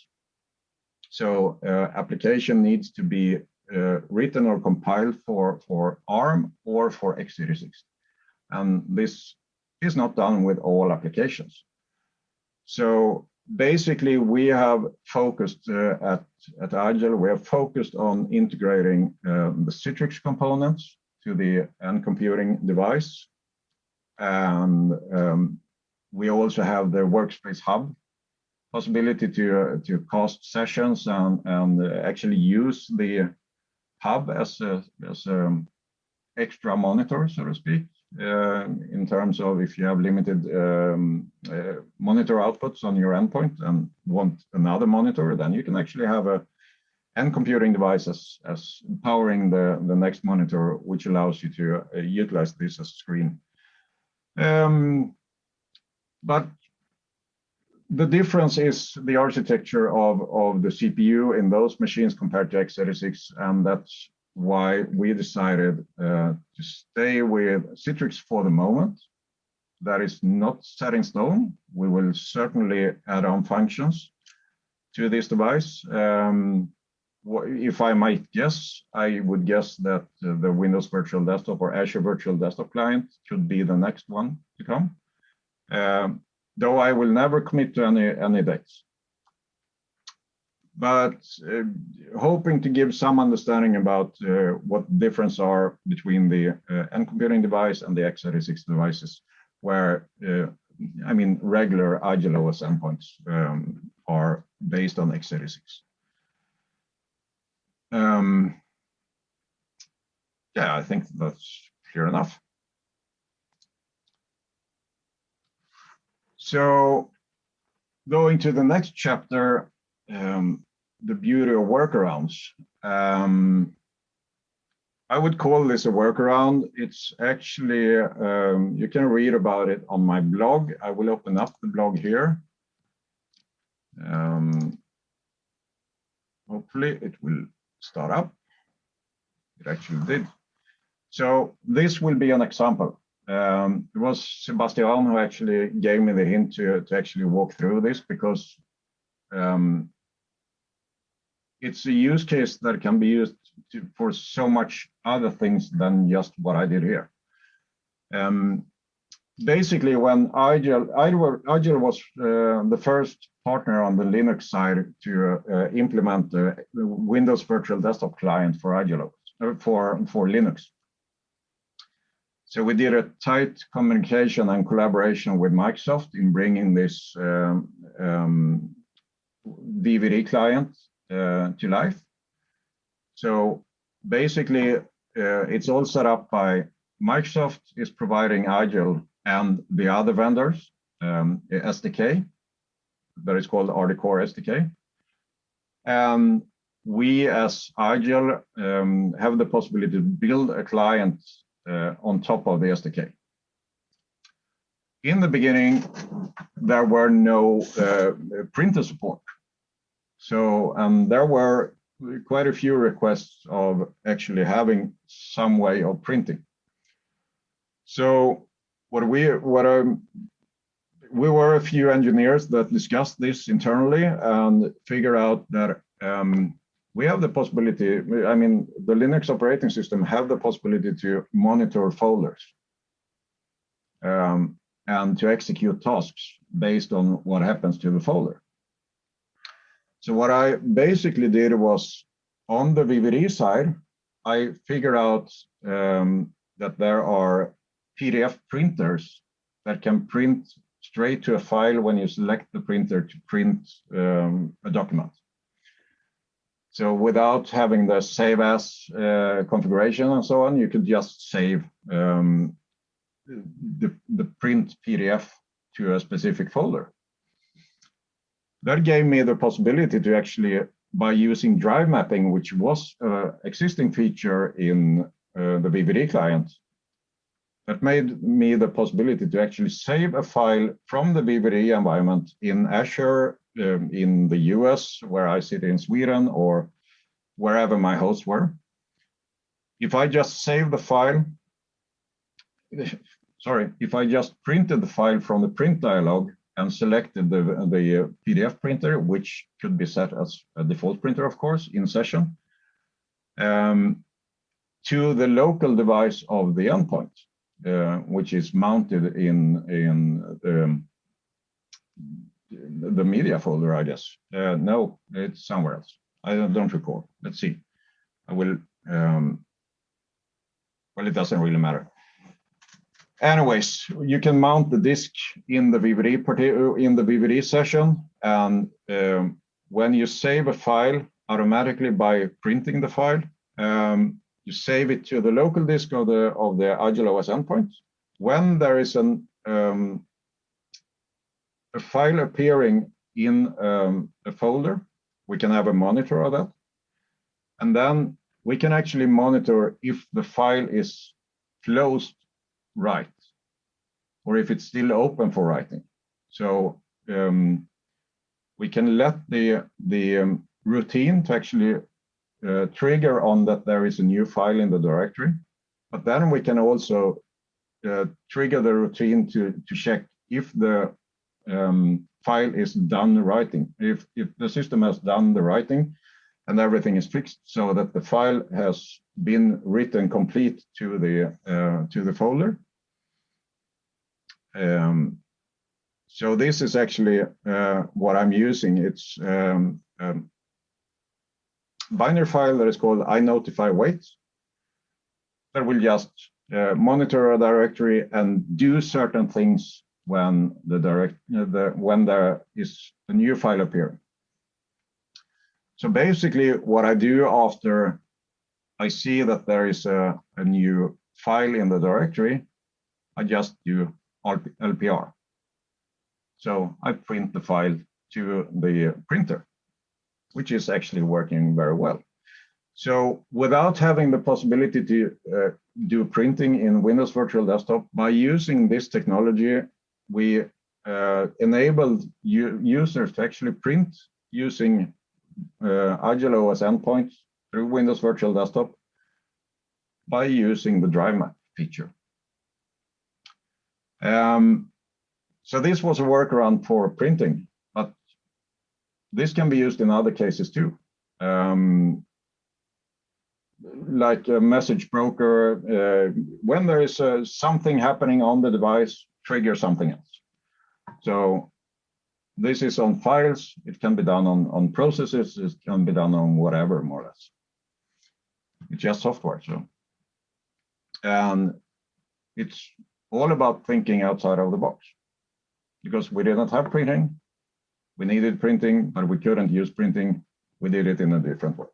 So application needs to be written or compiled for ARM or for x86. And this is not done with all applications. So basically, we have focused at IGEL, we have focused on integrating the Citrix components to the end computing device. And we also have the Workspace Hub possibility to cast sessions and actually use the hub as a extra monitor, so to speak, in terms of if you have limited monitor outputs on your endpoint and want another monitor, then you can actually have a end computing device as powering the next monitor, which allows you to utilize this as a screen. But the difference is the architecture of the CPU in those machines compared to x86, and that's why we decided to stay with Citrix for the moment. That is not set in stone. We will certainly add on functions to this device. If I might guess, I would guess that the Windows Virtual Desktop or Azure Virtual Desktop Client should be the next one to come. Though I will never commit to any dates. But hoping to give some understanding about what the difference are between the end computing device and the x86 devices, where I mean regular IGEL OS endpoints are based on x86. Yeah, I think that's clear enough. So going to the next chapter, the beauty of workarounds. I would call this a workaround. It's actually, you can read about it on my blog. I will open up the blog here. Hopefully it will start up. It actually did. So this will be an example. It was Sebastian who actually gave me the hint to actually walk through this, because it's a use case that can be used for so much other things than just what I did here. Basically, when IGEL was the first partner on the Linux side to implement the Windows Virtual Desktop Client for IGEL for Linux. So we did a tight communication and collaboration with Microsoft in bringing this DVD client to life. So basically, it's all set up by Microsoft is providing IGEL and the other vendors SDK that is called RD Core SDK. And we as IGEL have the possibility to build a client on top of the SDK. In the beginning, there were no printer support. So there were quite a few requests of actually having some way of printing. So we were a few engineers that discussed this internally and figured out that we have the possibility, I mean, the Linux operating system have the possibility to monitor folders and to execute tasks based on what happens to the folder. So what I basically did was, on the VVD side, I figured out that there are PDF printers that can print straight to a file when you select the printer to print a document. So without having the save as configuration and so on, you could just save the print PDF to a specific folder. That gave me the possibility to actually, by using drive mapping, which was an existing feature in the VVD client, that made me the possibility to actually save a file from the VVD environment in Azure, in the US, where I sit in Sweden, or wherever my hosts were. If I just save the file, if I just printed the file from the print dialog and selected the PDF printer, which could be set as a default printer, of course, in session, to the local device of the endpoint, which is mounted in the media folder, I guess. No, it's somewhere else. I don't recall. Let's see. I will. Well, it doesn't really matter. Anyways, you can mount the disk in the VVD session, and when you save a file automatically by printing the file, you save it to the local disk of the IGEL OS endpoint. When there is a file appearing in a folder, we can have a monitor of that, and then we can actually monitor if the file is closed right, or if it's still open for writing. So we can let the routine to actually trigger on that there is a new file in the directory, but then we can also trigger the routine to check if the file is done writing, if the system has done the writing and everything is fixed, so that the file has been written complete to the folder. So this is actually what I'm using. It's binary file that is called inotify_wait that will just monitor a directory and do certain things when when there is a new file appearing. So basically, what I do after I see that there is a new file in the directory, I just do LPR. So I print the file to the printer, which is actually working very well. So without having the possibility to do printing in Windows Virtual Desktop, by using this technology, we enabled users to actually print using IGEL OS endpoint through Windows Virtual Desktop by using the drive map feature. So this was a workaround for printing, but this can be used in other cases too. Like a message broker, when there is something happening on the device, trigger something else. So this is on files, it can be done on processes, it can be done on whatever, more or less. It's just software. So, and it's all about thinking outside of the box, because we didn't have printing. We needed printing, but we couldn't use printing. We did it in a different way.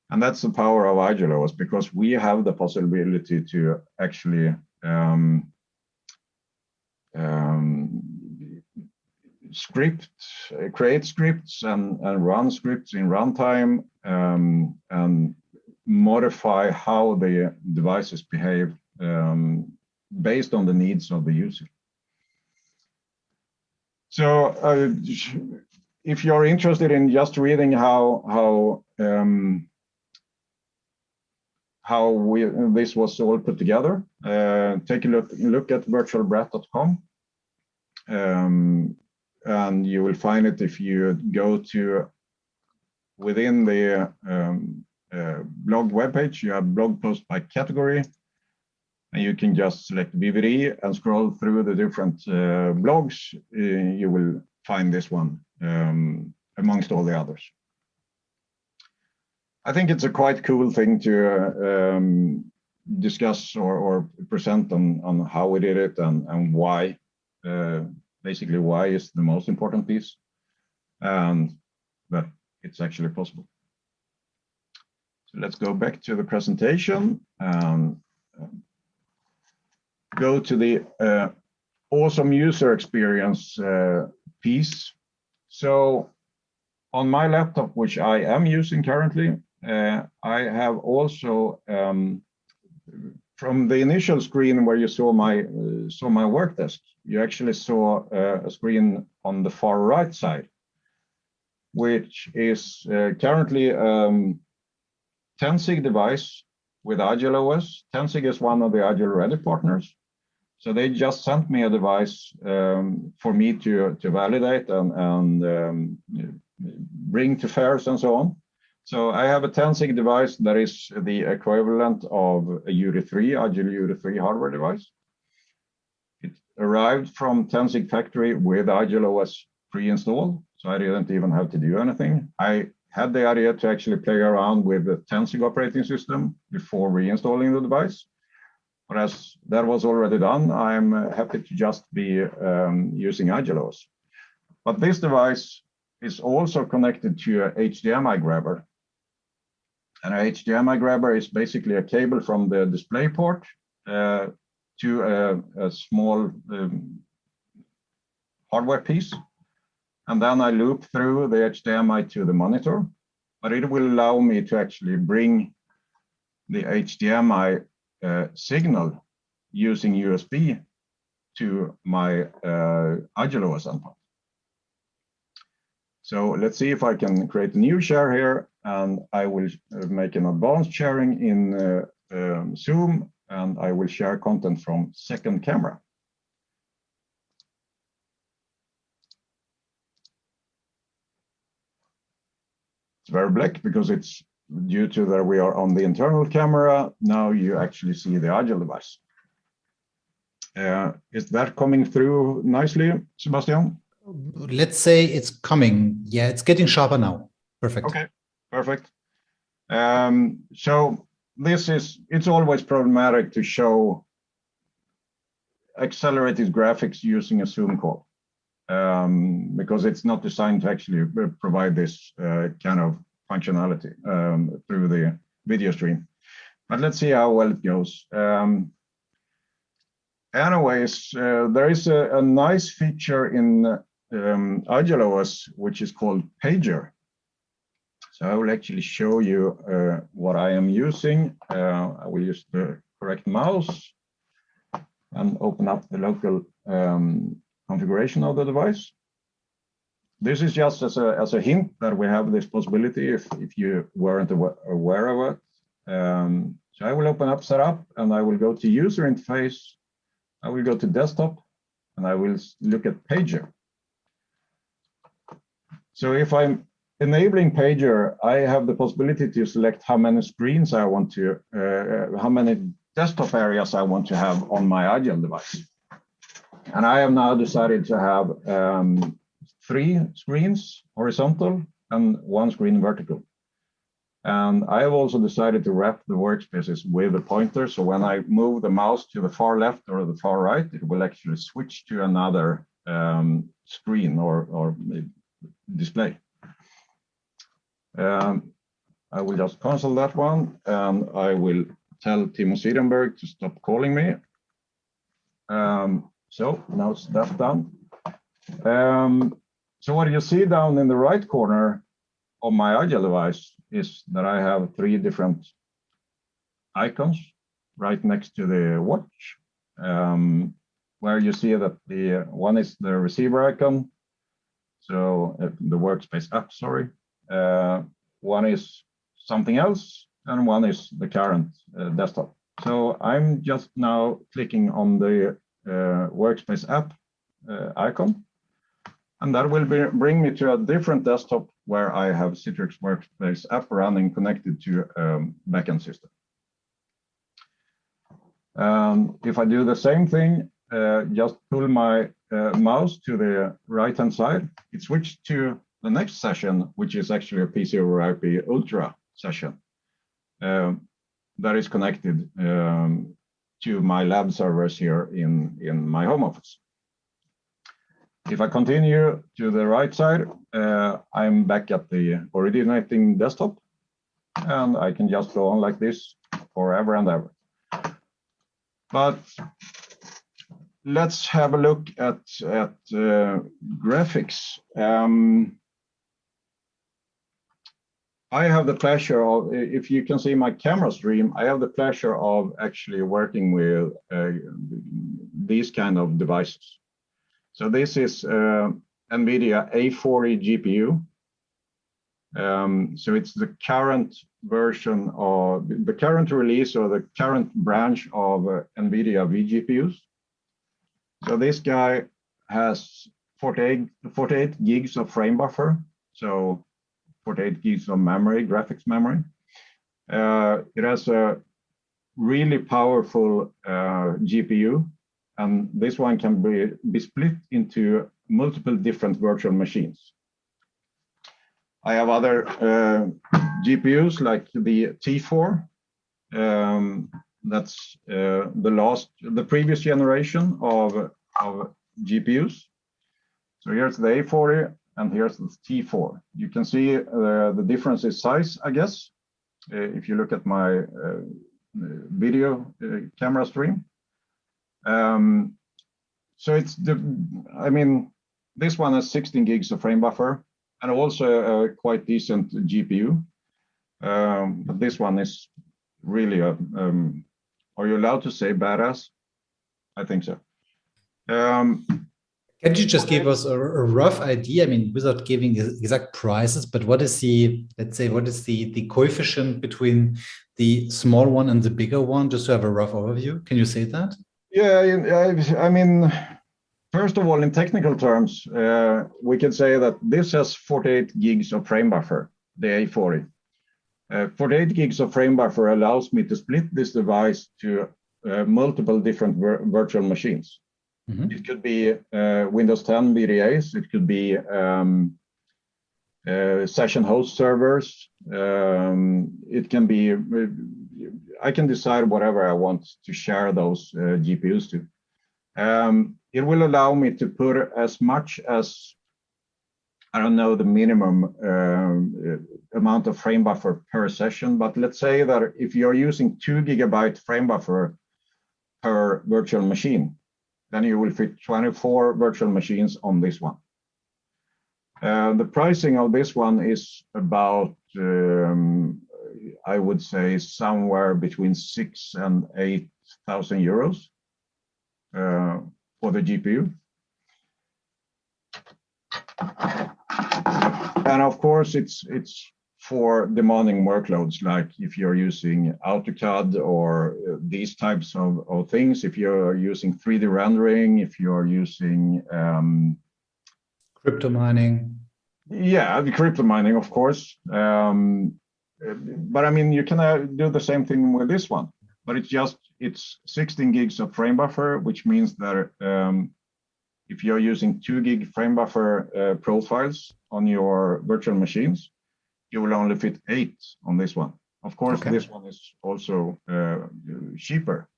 And that's the power of IGEL OS, because we have the possibility to actually create scripts and run scripts in runtime, and modify how the devices behave based on the needs of the user. So if you're interested in just reading how this was all put together, take a look at virtualbrat.com, and you will find it if you go to within the blog webpage. You have blog post by category, and you can just select VVD and scroll through the different blogs. You will find this one amongst all the others. I think it's a quite cool thing to discuss or present on how we did it and why. Basically, why is the most important piece, and that it's actually possible. So let's go back to the presentation and go to the awesome user experience piece. So on my laptop, which I am using currently, I have also, from the initial screen where you saw my work desk, you actually saw a screen on the far right side, which is currently 10sig device with IGEL OS. 10sig is one of the IGEL Ready partners. So they just sent me a device for me to validate and bring to fairs and so on. So I have a Tensing device that is the equivalent of a UD3, IGEL UD3 hardware device. It arrived from Tensing factory with IGEL OS pre-installed, so I didn't even have to do anything. I had the idea to actually play around with the Tensing operating system before reinstalling the device. But as that was already done, I'm happy to just be using IGEL OS. But this device is also connected to a HDMI grabber. And a HDMI grabber is basically a cable from the display port to a small hardware piece. And then I loop through the HDMI to the monitor, but it will allow me to actually bring the HDMI signal using USB to my IGEL OS endpoint. So let's see if I can create a new share here, and I will make an advanced sharing in Zoom, and I will share content from second camera. It's very black because it's due to that we are on the internal camera. Now you actually see the IGEL device. Is that coming through nicely, Sebastian? Let's say it's coming. Yeah, it's getting sharper now. Perfect. Okay, perfect. So it's always problematic to show accelerated graphics using a Zoom call because it's not designed to actually provide this kind of functionality through the video stream. But let's see how well it goes. Anyways, there is a nice feature in IGEL OS, which is called Pager. So I will actually show you what I am using. I will use the correct mouse and open up the local configuration of the device. This is just as a hint that we have this possibility if you weren't aware of it. So I will open up Setup, and I will go to User Interface. I will go to Desktop, and I will look at Pager. So if I'm enabling Pager, I have the possibility to select how many screens I want to, how many desktop areas I want to have on my IGEL device. And I have now decided to have 3 screens horizontal and 1 screen vertical. And I have also decided to wrap the workspaces with a pointer. So when I move the mouse to the far left or the far right, it will actually switch to another screen or display. I will just cancel that one, and I will tell Timo Siedenberg to stop calling me. So now it's that done. So what you see down in the right corner of my IGEL device is that I have 3 different icons right next to the watch, where you see that the one is the receiver icon, so the workspace app, sorry. One is something else, and one is the current desktop. So I'm just now clicking on the workspace app icon, and that will bring me to a different desktop where I have Citrix Workspace app running connected to backend system. If I do the same thing, just pull my mouse to the right-hand side, it switched to the next session, which is actually a PCoIP Ultra session that is connected to my lab servers here in my home office. If I continue to the right side, I'm back at the originating desktop, and I can just go on like this forever and ever. But let's have a look at graphics. I have the pleasure of, if you can see my camera stream, I have the pleasure of actually working with these kind of devices. So this is Nvidia A40 Gpu. So it's the current version of the current release or the current branch of Nvidia vGPUs. So this guy has 48 gigs of frame buffer. So 48 gigs of memory, graphics memory. It has a really powerful GPU, and this one can be split into multiple different virtual machines. I have other GPUs like the T4. That's the previous generation of GPUs. So here's the A40 and here's the T4. You can see the difference in size, I guess, if you look at my video camera stream. So it's this one has 16 gigs of frame buffer and also a quite decent GPU. But this one is really a, are you allowed to say badass? I think so. Can you just give us a rough idea? I mean, without giving exact prices, but what is let's say, what is the coefficient between the small one and the bigger one, just to have a rough overview? Can you say that? Yeah, I mean, first of all, in technical terms, we can say that this has 48 gigs of frame buffer, the A40. 48 gigs of frame buffer allows me to split this device to multiple different virtual machines. Mm-hmm. It could be Windows 10 VDAs, it could be session host servers, it can be, I can decide whatever I want to share those GPUs to. It will allow me to put as much as, I don't know the minimum amount of frame buffer per session, but let's say that if you're using 2 GB frame buffer per virtual machine, then you will fit 24 virtual machines on this one. The pricing of this one is about, I would say, somewhere between 6,000 and 8,000 euros for the GPU. And of course, it's for demanding workloads, like if you're using AutoCAD or these types of things, if you're using 3D rendering, if you're using crypto mining. Yeah, the crypto mining, of course. But I mean, you can do the same thing with this one, but it's 16 gigs of frame buffer, which means that if you're using 2 gig frame buffer profiles on your virtual machines, you will only fit 8 on this one. Of course, okay. This one is also cheaper.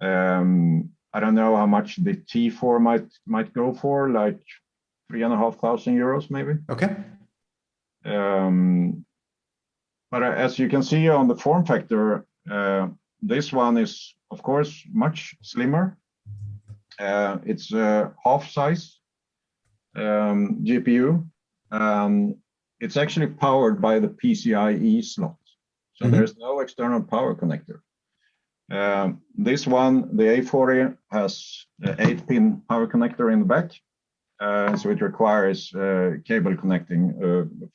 I don't know how much the T4 might go for, like 3,500 euros maybe. Okay. But as you can see on the form factor, this one is of course much slimmer. It's a half size GPU. It's actually powered by the PCIe slot, so there's no external power connector. This one, the A40, has an 8-pin power connector in the back, so it requires cable connecting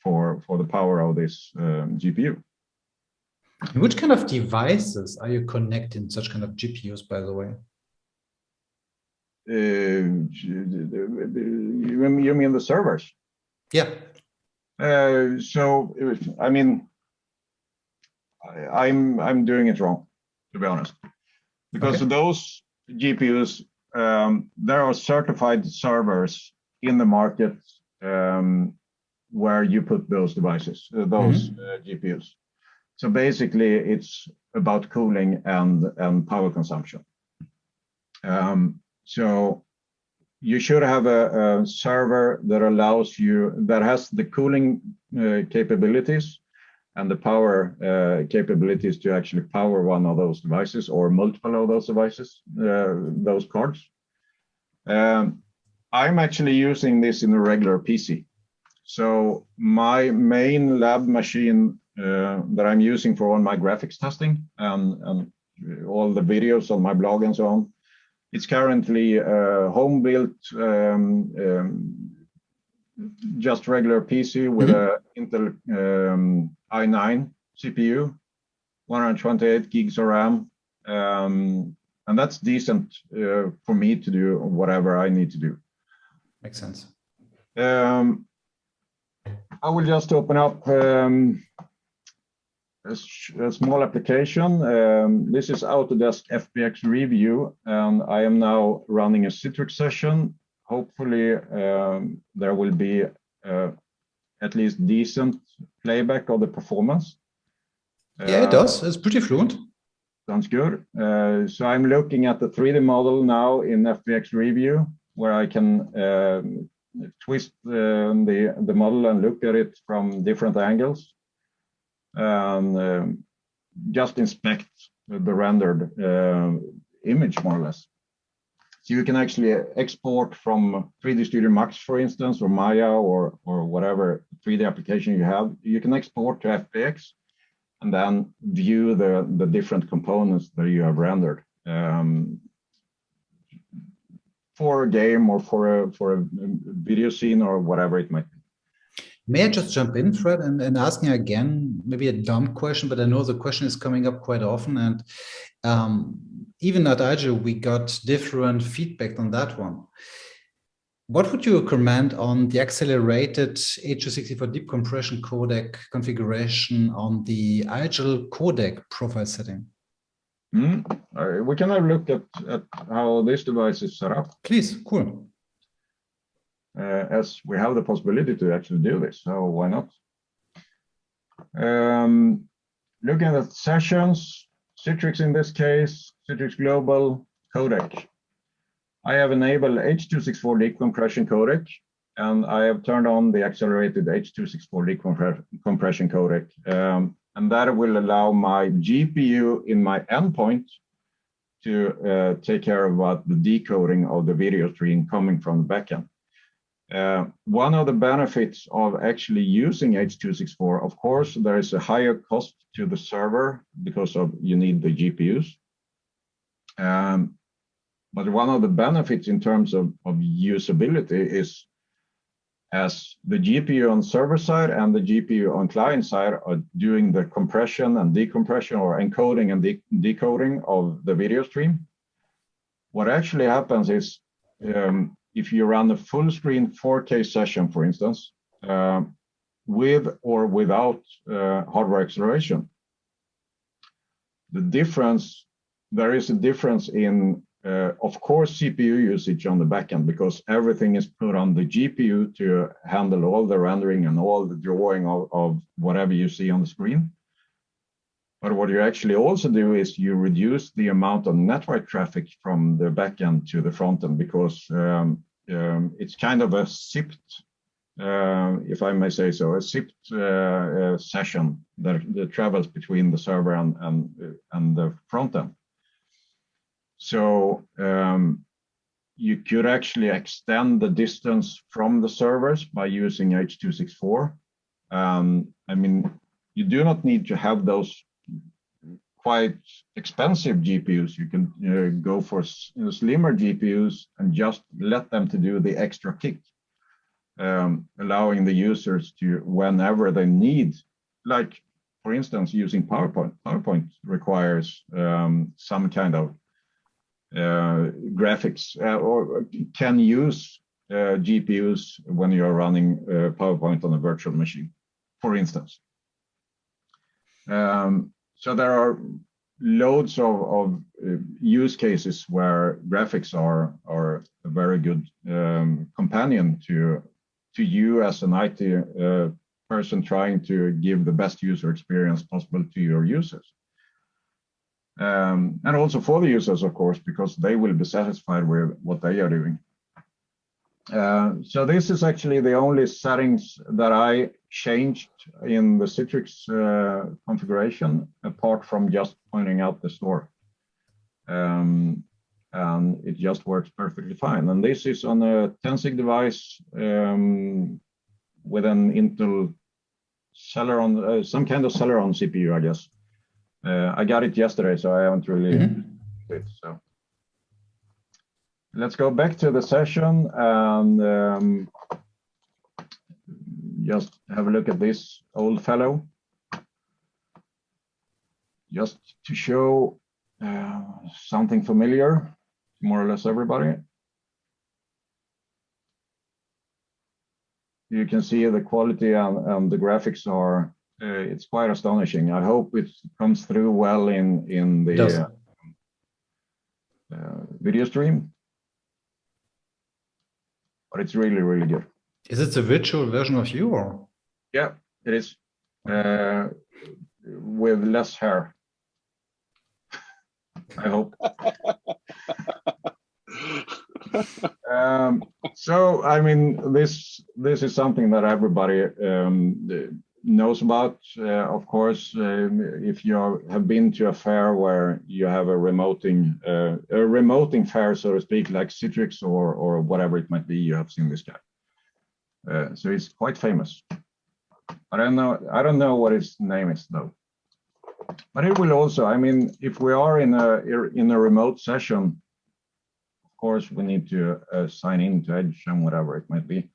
for the power of this GPU. Which kind of devices are you connecting such kind of GPUs, by the way? You mean the servers? Yeah. So I mean, I'm doing it wrong, to be honest, because those GPUs, there are certified servers in the market where you put those devices, those GPUs. So basically, it's about cooling and power consumption. So you should have a server that allows you, that has the cooling capabilities and the power capabilities to actually power one of those devices or multiple of those devices, those cards. I'm actually using this in a regular PC. So my main lab machine that I'm using for all my graphics testing and all the videos on my blog and so on, it's currently home-built, just regular PC with a Intel i9 CPU, 128 gigs of RAM, and that's decent for me to do whatever I need to do. Makes sense. I will just open up a small application. This is Autodesk Fbx review, and I am now running a Citrix session. Hopefully, there will be at least decent playback of the performance. Yeah, it does. It's pretty fluent. Sounds good. So I'm looking at the 3D model now in Fbx review, where I can twist the model and look at it from different angles, and just inspect the rendered image more or less. So you can actually export from 3D Studio Max, for instance, or Maya, or whatever 3D application you have. You can export to Fbx and then view the different components that you have rendered for a game or for a video scene or whatever it might be. May I just jump in, Fred, and asking again, maybe a dumb question, but I know the question is coming up quite often, and even at IGEL, we got different feedback on that one. What would you recommend on the accelerated H.264 deep compression codec configuration on the IGEL codec profile setting? We can have a look at how this device is set up. Please, cool. As we have the possibility to actually do this, so why not? Looking at sessions, Citrix in this case, Citrix Global Codec. I have enabled H.264 deep compression codec, and I have turned on the accelerated H.264 deep compression codec, and that will allow my GPU in my endpoint to take care about the decoding of the video stream coming from the backend. One of the benefits of actually using H.264, of course, there is a higher cost to the server because of you need the GPUs. But one of the benefits in terms of usability is, as the GPU on server side and the GPU on client side are doing the compression and decompression or encoding and decoding of the video stream, what actually happens is if you run a full screen 4K session, for instance, with or without hardware acceleration, there is a difference in, of course, CPU usage on the backend, because everything is put on the GPU to handle all the rendering and all the drawing of whatever you see on the screen. But what you actually also do is you reduce the amount of network traffic from the backend to the frontend, because it's kind of a zipped, if I may say so, a zipped session that travels between the server and the frontend. So you could actually extend the distance from the servers by using H.264. I mean, you do not need to have those quite expensive GPUs. You can go for slimmer GPUs and just let them to do the extra kick, allowing the users to, whenever they need, like, for instance, using PowerPoint. PowerPoint requires some kind of graphics or can use GPUs when you're running PowerPoint on a virtual machine, for instance. So there are loads of use cases where graphics are a very good companion to you as an IT person trying to give the best user experience possible to your users. And also for the users, of course, because they will be satisfied with what they are doing. So this is actually the only settings that I changed in the Citrix configuration, apart from just pointing out the store. And it just works perfectly fine. And this is on a 10-SIG device with an Intel Celeron, some kind of Celeron CPU, I guess. I got it yesterday, so I haven't really used it. So let's go back to the session and just have a look at this old fellow, just to show something familiar, to more or less everybody. you can see the quality and the graphics are, it's quite astonishing. I hope it comes through well in the video stream. But it's really, really good. Is it a virtual version of you, or? Yeah, it is. With less hair, I hope. So, I mean, this is something that everybody knows about. Of course, if you have been to a fair where you have a remoting fair, so to speak, like Citrix or whatever it might be, you have seen this guy. So he's quite famous. I don't know what his name is though. But it will also, I mean, if we are in a remote session, of course we need to sign in to Edge and whatever it might be.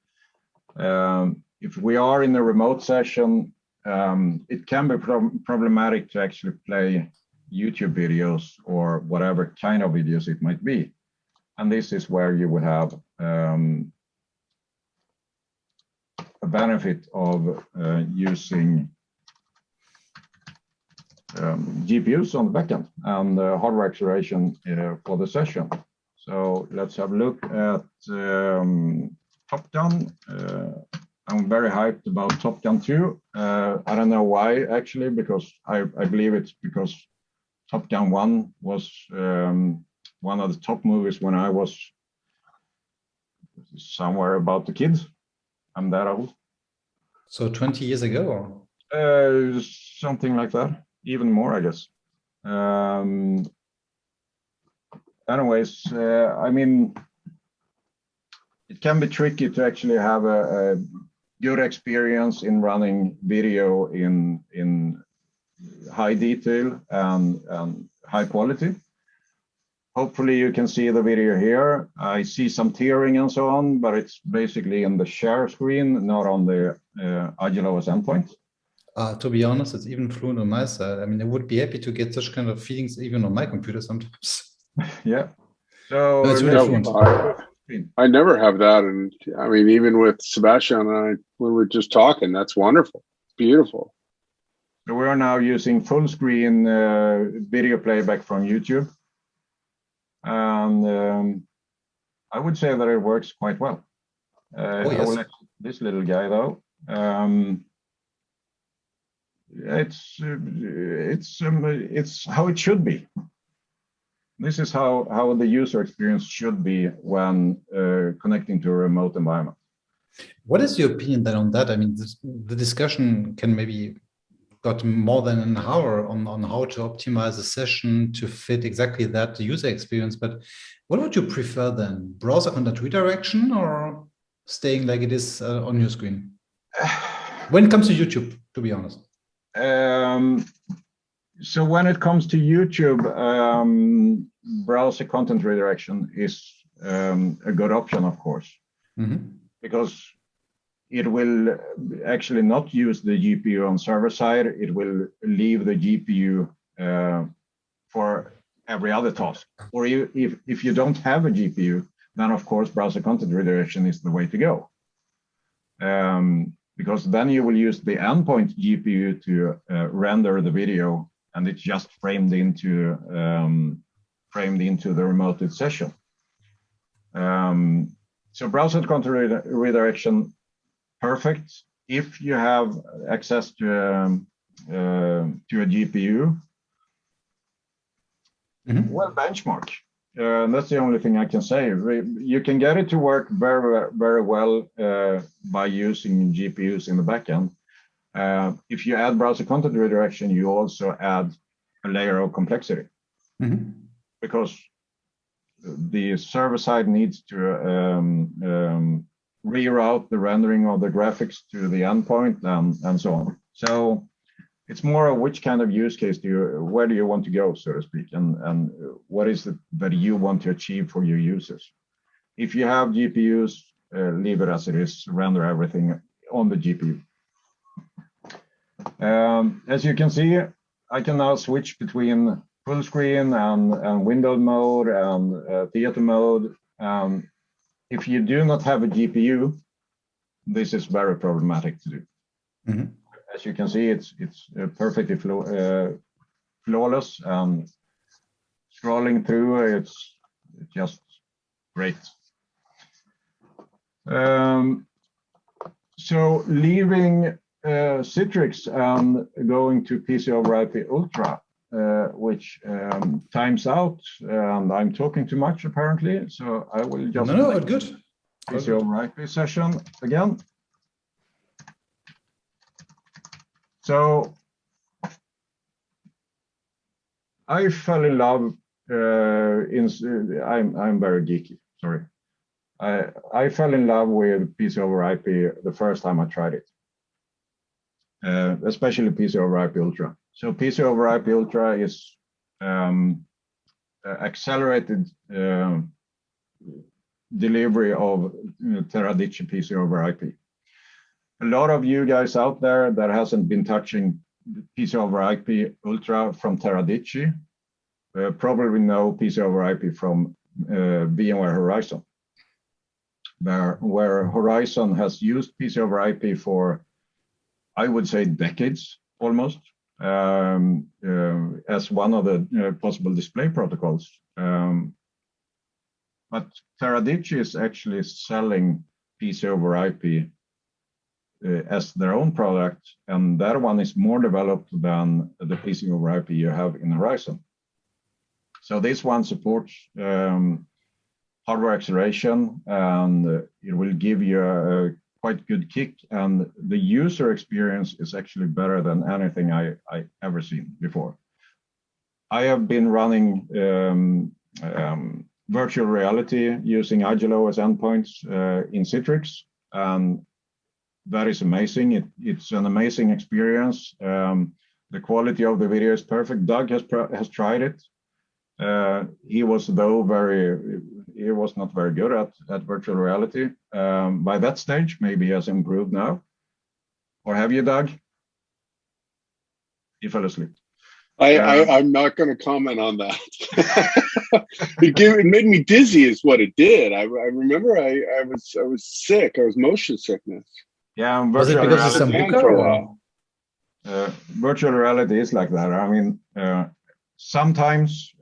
If we are in a remote session, it can be problematic to actually play YouTube videos or whatever kind of videos it might be. And this is where you will have a benefit of using GPUs on the backend and hardware acceleration for the session. So let's have a look at Top Gun. I'm very hyped about Top Gun 2. I don't know why actually, because I believe it's because Top Gun 1 was one of the top movies when I was somewhere about the kids. I'm that old. So 20 years ago? Or? Something like that. Even more, I guess. Anyways, I mean, it can be tricky to actually have a good experience in running video in high detail and high quality. Hopefully you can see the video here. I see some tearing and so on, but it's basically in the share screen, not on the IGEL OS endpoint. To be honest, it's even fluent on my side. I mean, I would be happy to get such kind of feelings even on my computer sometimes. Yeah. So no, it's really fluent. I never have that. And I mean, even with Sebastian and I, when we're just talking, that's wonderful. It's beautiful. So we are now using full screen video playback from YouTube. And I would say that it works quite well. Yes. I will let this little guy though. It's how it should be. This is how the user experience should be when connecting to a remote environment. What is your opinion then on that? I mean, the discussion can maybe got more than an hour on how to optimize a session to fit exactly that user experience. But what would you prefer then? Browser content redirection or staying like it is on your screen? When it comes to YouTube, to be honest. So when it comes to YouTube, browser content redirection is a good option, of course, because it will actually not use the GPU on server side. It will leave the GPU for every other task. Or if you don't have a GPU, then of course browser content redirection is the way to go. Because then you will use the endpoint GPU to render the video, and it's just framed into the remoted session. So browser content redirection, perfect if you have access to a GPU. Well, benchmark. That's the only thing I can say. You can get it to work very, very well by using GPUs in the backend. If you add browser content redirection, you also add a layer of complexity, because the server side needs to reroute the rendering of the graphics to the endpoint and so on. So it's more of which kind of use case where do you want to go, so to speak, and what is it that you want to achieve for your users. If you have GPUs, leave it as it is, render everything on the GPU. As you can see, I can now switch between full screen and windowed mode and theater mode. If you do not have a GPU, this is very problematic to do. Mm-hmm. As you can see, it's perfectly flawless, and scrolling through, it's just great. So leaving Citrix and going to PCoIP Ultra, which times out, and I'm talking too much apparently, so I will just good. PCoIP session again. So I fell in love I'm very geeky, sorry. I fell in love with PCoIP the first time I tried it, especially PCoIP Ultra. So PCoIP Ultra is accelerated delivery of Teradici PCoIP. A lot of you guys out there that hasn't been touching PCoIP Ultra from Teradici probably know PCoIP from VMware Horizon, where Horizon has used PCoIP for, I would say, decades almost, as one of the possible display protocols. But Teradici is actually selling PCoIP as their own product, and that one is more developed than the PCoIP you have in Horizon. So this one supports hardware acceleration, and it will give you a quite good kick, and the user experience is actually better than anything I ever seen before. I have been running virtual reality using IGEL OS endpoints in Citrix, and that is amazing. It's an amazing experience. The quality of the video is perfect. Doug has tried it. He was not very good at virtual reality. By that stage, maybe he has improved now. Or have you, Doug? He fell asleep. I'm not going to comment on that. It made me dizzy, is what it did. I remember I was sick. I was motion sickness. Yeah, was it because of Sambuca for a while? Virtual reality is like that. I mean, sometimes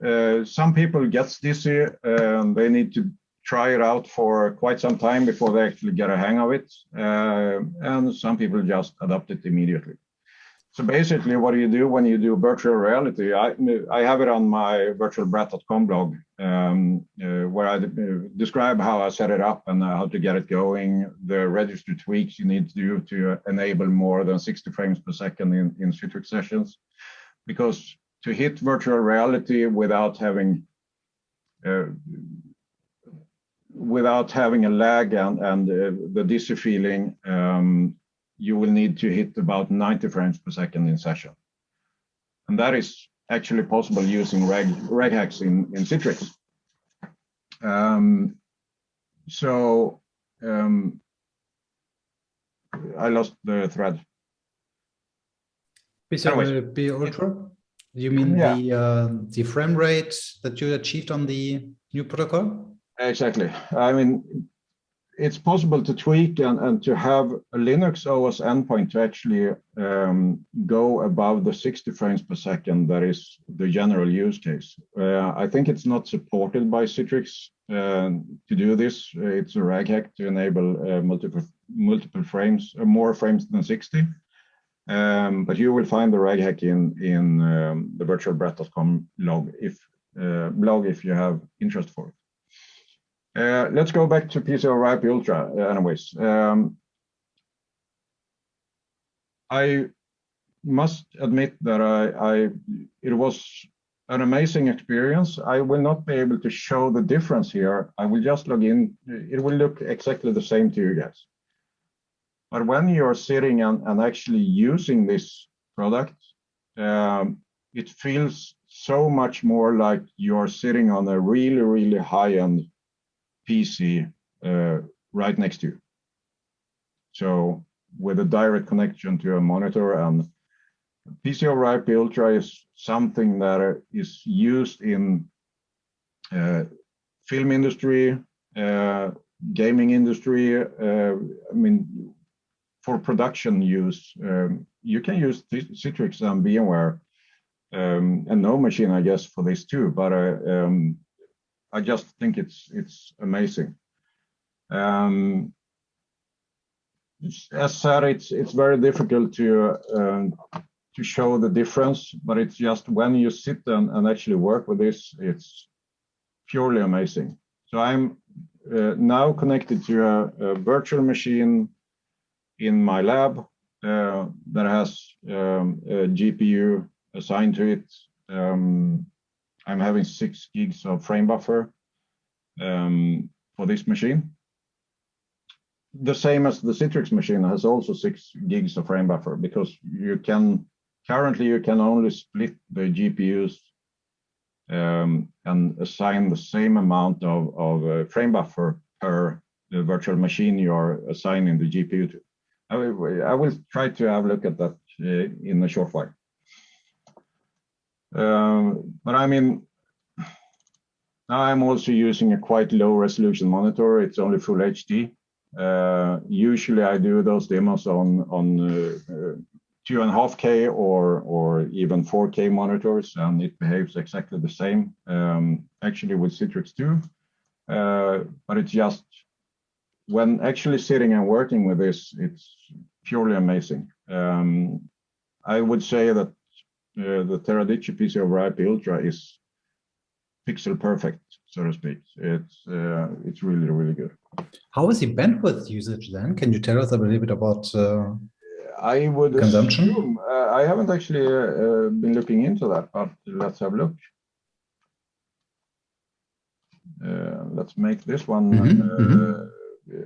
some people get dizzy and they need to try it out for quite some time before they actually get a hang of it, and some people just adopt it immediately. So basically, what do you do when you do virtual reality? I have it on my virtualbrat.com blog, where I describe how I set it up and how to get it going, the register tweaks you need to do to enable more than 60 frames per second in Citrix sessions. Because to hit virtual reality without having a lag and the dizzy feeling, you will need to hit about 90 frames per second in session. And that is actually possible using reg hacks in Citrix. I lost the thread. PCoIP Ultra? You mean the frame rate that you achieved on the new protocol? Exactly. I mean, it's possible to tweak and to have a Linux OS endpoint to actually go above the 60 frames per second. That is the general use case. I think it's not supported by Citrix to do this. It's a reg hack to enable multiple frames, more frames than 60. But you will find the reg hack in the virtualbrat.com blog if you have interest for it. Let's go back to PCoIP Ultra. Anyways, I must admit that it was an amazing experience. I will not be able to show the difference here. I will just log in. It will look exactly the same to you guys. But when you're sitting and actually using this product, it feels so much more like you're sitting on a really, really high-end PC right next to you. So with a direct connection to a monitor, and PCoIP Ultra is something that is used in film industry, gaming industry. I mean, for production use, you can use Citrix and VMware, and no machine, I guess, for this too. But I just think it's amazing. As said, it's very difficult to show the difference, but it's just when you sit and actually work with this, it's purely amazing. So I'm now connected to a virtual machine in my lab that has a GPU assigned to it. I'm having 6 gigs of frame buffer for this machine. The same as the Citrix machine has also 6 gigs of frame buffer, because currently you can only split the GPUs and assign the same amount of frame buffer per the virtual machine you are assigning the GPU to. I will try to have a look at that in a short while. But I mean, now I'm also using a quite low resolution monitor. It's only full HD. Usually I do those demos on 2.5K or even 4K monitors, and it behaves exactly the same, actually with Citrix too. But it's just, when actually sitting and working with this, it's purely amazing. I would say that the Teradici PCoIP Ultra is pixel perfect, so to speak. It's really, really good. How is the bandwidth usage then? Can you tell us a little bit about I would consumption? Assume, I haven't actually been looking into that, but let's have a look. Let's make this one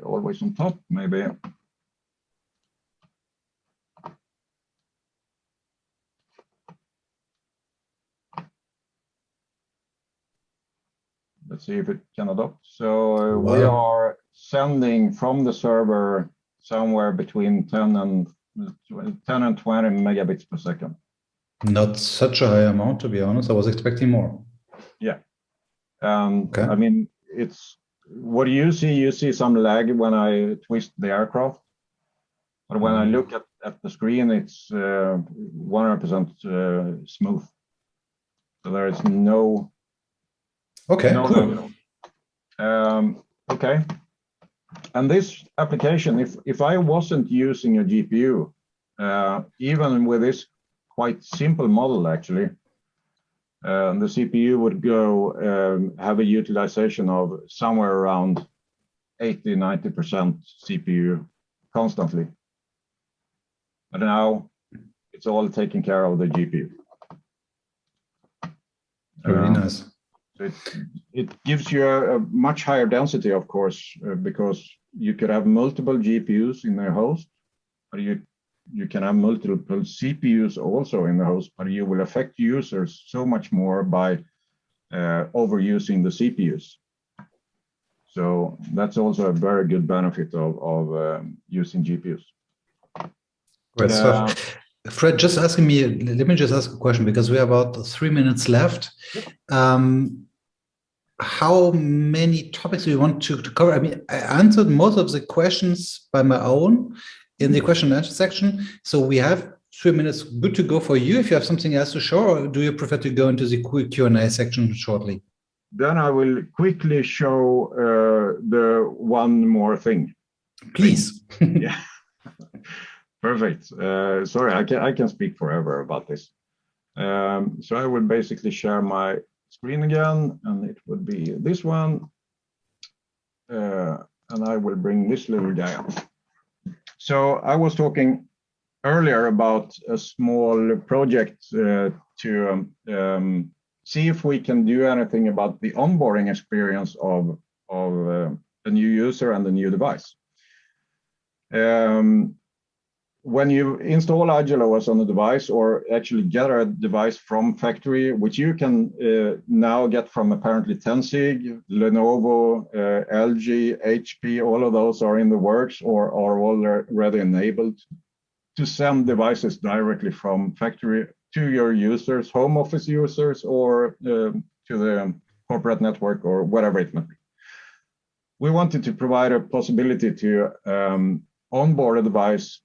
always on top, maybe. Let's see if it can adopt. So we are sending from the server somewhere between 10 and 20 megabits per second. Not such a high amount, to be honest. I was expecting more. Yeah. Okay. I mean, it's what you see some lag when I twist the aircraft. But when I look at the screen, it's 100% smooth. So there is no. Okay, cool. Okay. And this application, if I wasn't using a GPU, even with this quite simple model, actually, the CPU would go have a utilization of somewhere around 80–90% CPU constantly. But now it's all taken care of the GPU. Really nice. It gives you a much higher density, of course, because you could have multiple GPUs in a host, but you can have multiple CPUs also in the host, but you will affect users so much more by overusing the CPUs. So that's also a very good benefit of using GPUs. Great stuff. Fred, just asking me, let me just ask a question, because we have about 3 minutes left. How many topics do you want to cover? I mean, I answered most of the questions by my own in the question and answer section. So we have 3 minutes good to go for you. If you have something else to show, or do you prefer to go into the quick Q&A section shortly? Then I will quickly show the one more thing. Please. Yeah. Perfect. Sorry, I can speak forever about this. So I will basically share my screen again, and it would be this one. And I will bring this little guy up. So I was talking earlier about a small project to see if we can do anything about the onboarding experience of a new user and a new device. When you install IGEL OS on a device, or actually get a device from factory, which you can now get from apparently Tensig, Lenovo, LG, HP, all of those are in the works or are already enabled to send devices directly from factory to your users, home office users, or to the corporate network, or whatever it might be. we wanted to provide a possibility to onboard a device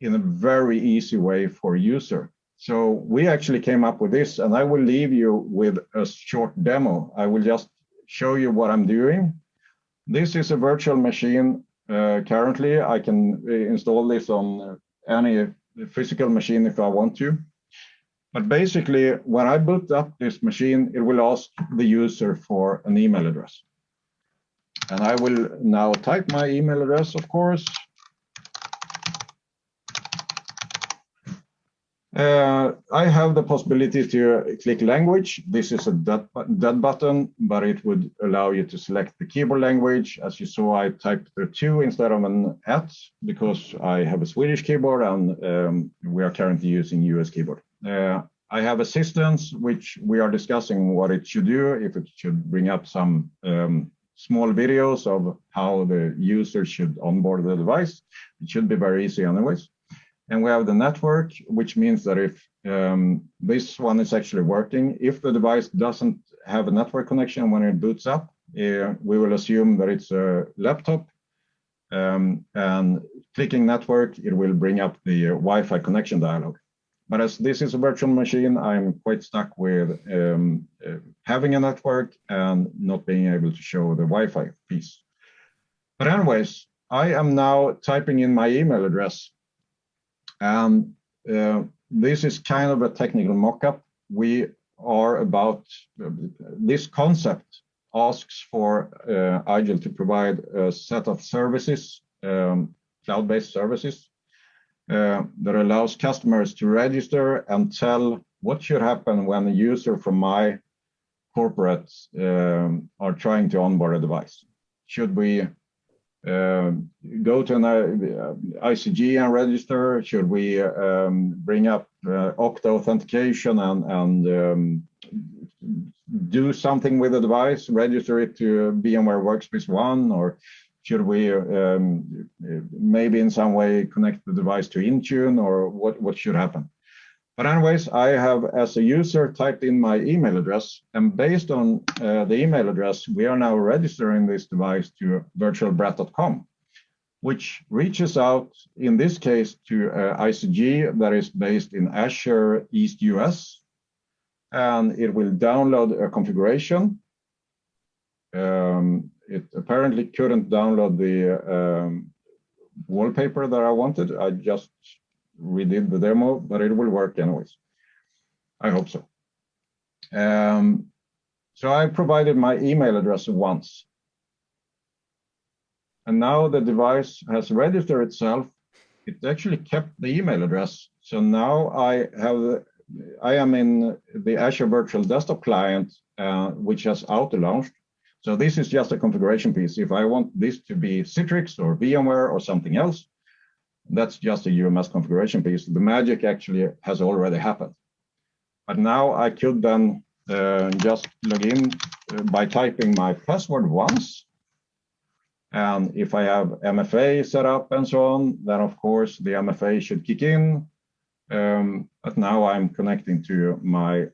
in a very easy way for a user. So we actually came up with this, and I will leave you with a short demo. I will just show you what I'm doing. This is a virtual machine. Currently, I can install this on any physical machine if I want to. But basically, when I boot up this machine, it will ask the user for an email address. And I will now type my email address, of course. I have the possibility to click language. This is a dead button, but it would allow you to select the keyboard language. As you saw, I typed the 2 instead of an @ because I have a Swedish keyboard and we are currently using US keyboard. I have assistance, which we are discussing what it should do, if it should bring up some small videos of how the user should onboard the device. It should be very easy anyways. And we have the network, which means that if this one is actually working, if the device doesn't have a network connection when it boots up, we will assume that it's a laptop. And clicking network, it will bring up the Wi-Fi connection dialog. But as this is a virtual machine, I'm quite stuck with having a network and not being able to show the Wi-Fi piece. But anyways, I am now typing in my email address. And this is kind of a technical mock-up. We are about, this concept asks for IGEL to provide a set of services, cloud-based services, that allows customers to register and tell what should happen when a user from my corporate are trying to onboard a device. Should we go to an ICG and register? Should we bring up Okta authentication and do something with the device, register it to VMware Workspace ONE, or should we maybe in some way connect the device to Intune, or what should happen? But anyways, I have, as a user, typed in my email address, and based on the email address, we are now registering this device to virtualbrat.com, which reaches out, in this case, to ICG that is based in Azure East US, and it will download a configuration. It apparently couldn't download the wallpaper that I wanted. I just redid the demo, but it will work anyways. I hope so. So I provided my email address once. And now the device has registered itself. It actually kept the email address. So now I am in the Azure Virtual Desktop client, which has auto-launched. So this is just a configuration piece. If I want this to be Citrix or VMware or something else, that's just a UMS configuration piece. The magic actually has already happened. But now I could then just log in by typing my password once. And if I have MFA set up and so on, then of course the MFA should kick in. But now I'm connecting to my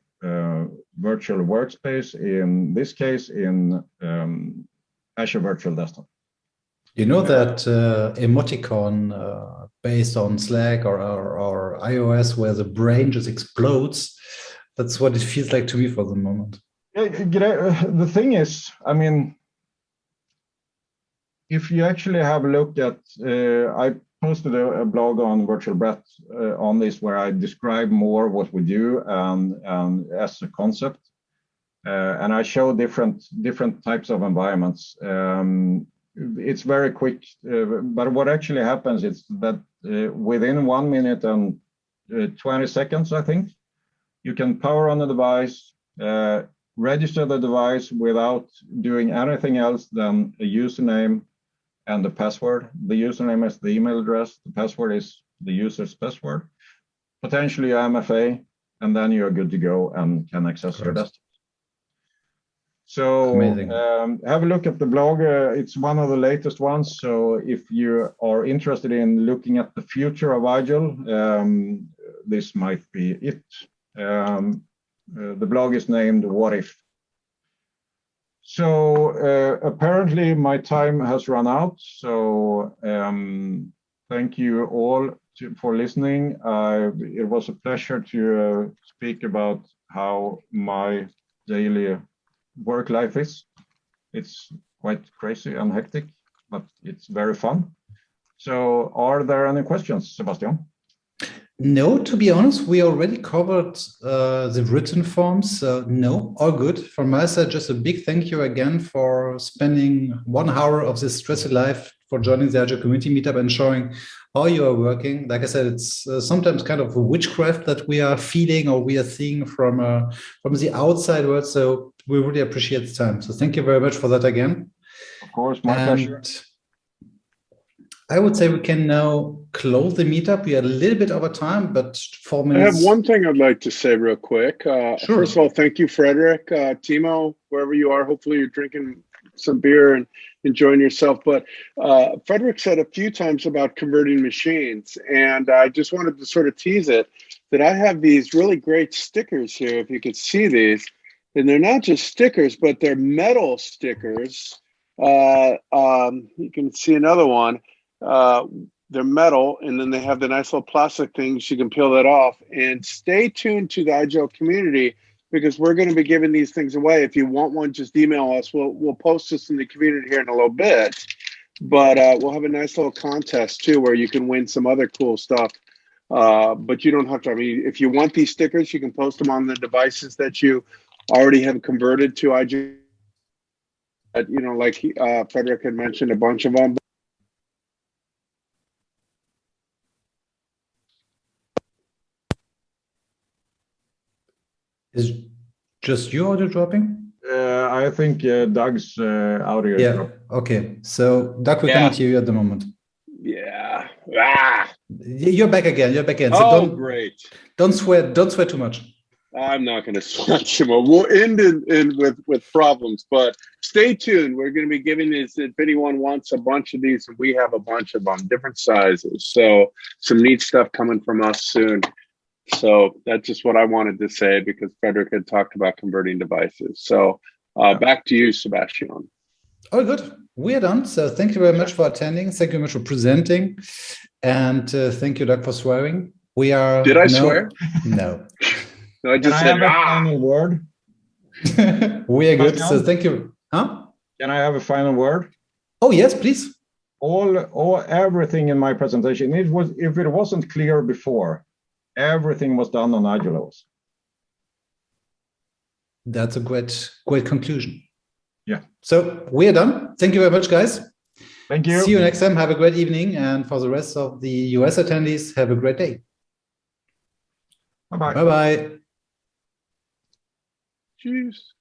virtual workspace, in this case in Azure Virtual Desktop. You know that emoticon based on Slack or iOS where the brain just explodes? That's what it feels like to me for the moment. The thing is, I mean, if you actually have a look at, I posted a blog on Virtual Brat on this where I describe more what we do and as a concept, and I show different types of environments. It's very quick, but what actually happens is that within 1 minute and 20 seconds, I think, you can power on the device, register the device without doing anything else than a username and the password. The username is the email address, the password is the user's password, potentially MFA, and then you're good to go and can access your desktop. So have a look at the blog. It's one of the latest ones. So if you are interested in looking at the future of IGEL, this might be it. The blog is named What If? So apparently my time has run out. So thank you all for listening. It was a pleasure to speak about how my daily work life is. It's quite crazy and hectic, but it's very fun. So are there any questions, Sebastian? No, to be honest, we already covered the written forms. No, all good. From my side, just a big thank you again for spending 1 hour of this stressy life for joining the IGEL Community Meetup and showing how you are working. Like I said, it's sometimes kind of a witchcraft that we are feeling or we are seeing from the outside world. So we really appreciate the time. So thank you very much for that again. Of course, my pleasure. I would say we can now close the meetup. We are a little bit over time, but 4 minutes. I have one thing I'd like to say real quick. Sure. First of all, thank you, Fredrik. Timo, wherever you are, hopefully you're drinking some beer and enjoying yourself. But Fredrik said a few times about converting machines, and I just wanted to sort of tease it, that I have these really great stickers here, if you could see these. And they're not just stickers, but they're metal stickers. You can see another one. They're metal, and then they have the nice little plastic things. You can peel that off. And stay tuned to the IGEL community, because we're going to be giving these things away. If you want one, just email us. We'll post this in the community here in a little bit. But we'll have a nice little contest too, where you can win some other cool stuff. But you don't have to. I mean, if you want these stickers, you can post them on the devices that you already have converted to IGEL. You know, like Fredrik had mentioned, a bunch of them. Is just your audio dropping? I think Doug's audio is dropping. Okay. So Doug, we cannot hear you at the moment. Yeah. You're back again. You're back again. So great. Don't sweat too much. I'm not going to sweat too much. We'll end in with problems, but stay tuned. We're going to be giving this, if anyone wants a bunch of these, and we have a bunch of them, different sizes. So some neat stuff coming from us soon. So that's just what I wanted to say, because Fredrik had talked about converting devices. So back to you, Sebastian. Oh, good. We're done. So thank you very much for attending. Thank you very much for presenting. And thank you, Doug, for swearing. We are. Did I swear? No. No, I just Can said, I have a final word? We are good. So thank you. Huh? Can I have a final word? Oh, yes, please. Everything in my presentation, if it wasn't clear before, everything was done on IGEL. That's a great conclusion. Yeah. So we're done. Thank you very much, guys. Thank you. See you next time. Have a great evening. And for the rest of the US attendees, have a great day. Bye-bye. Bye-bye. Cheers.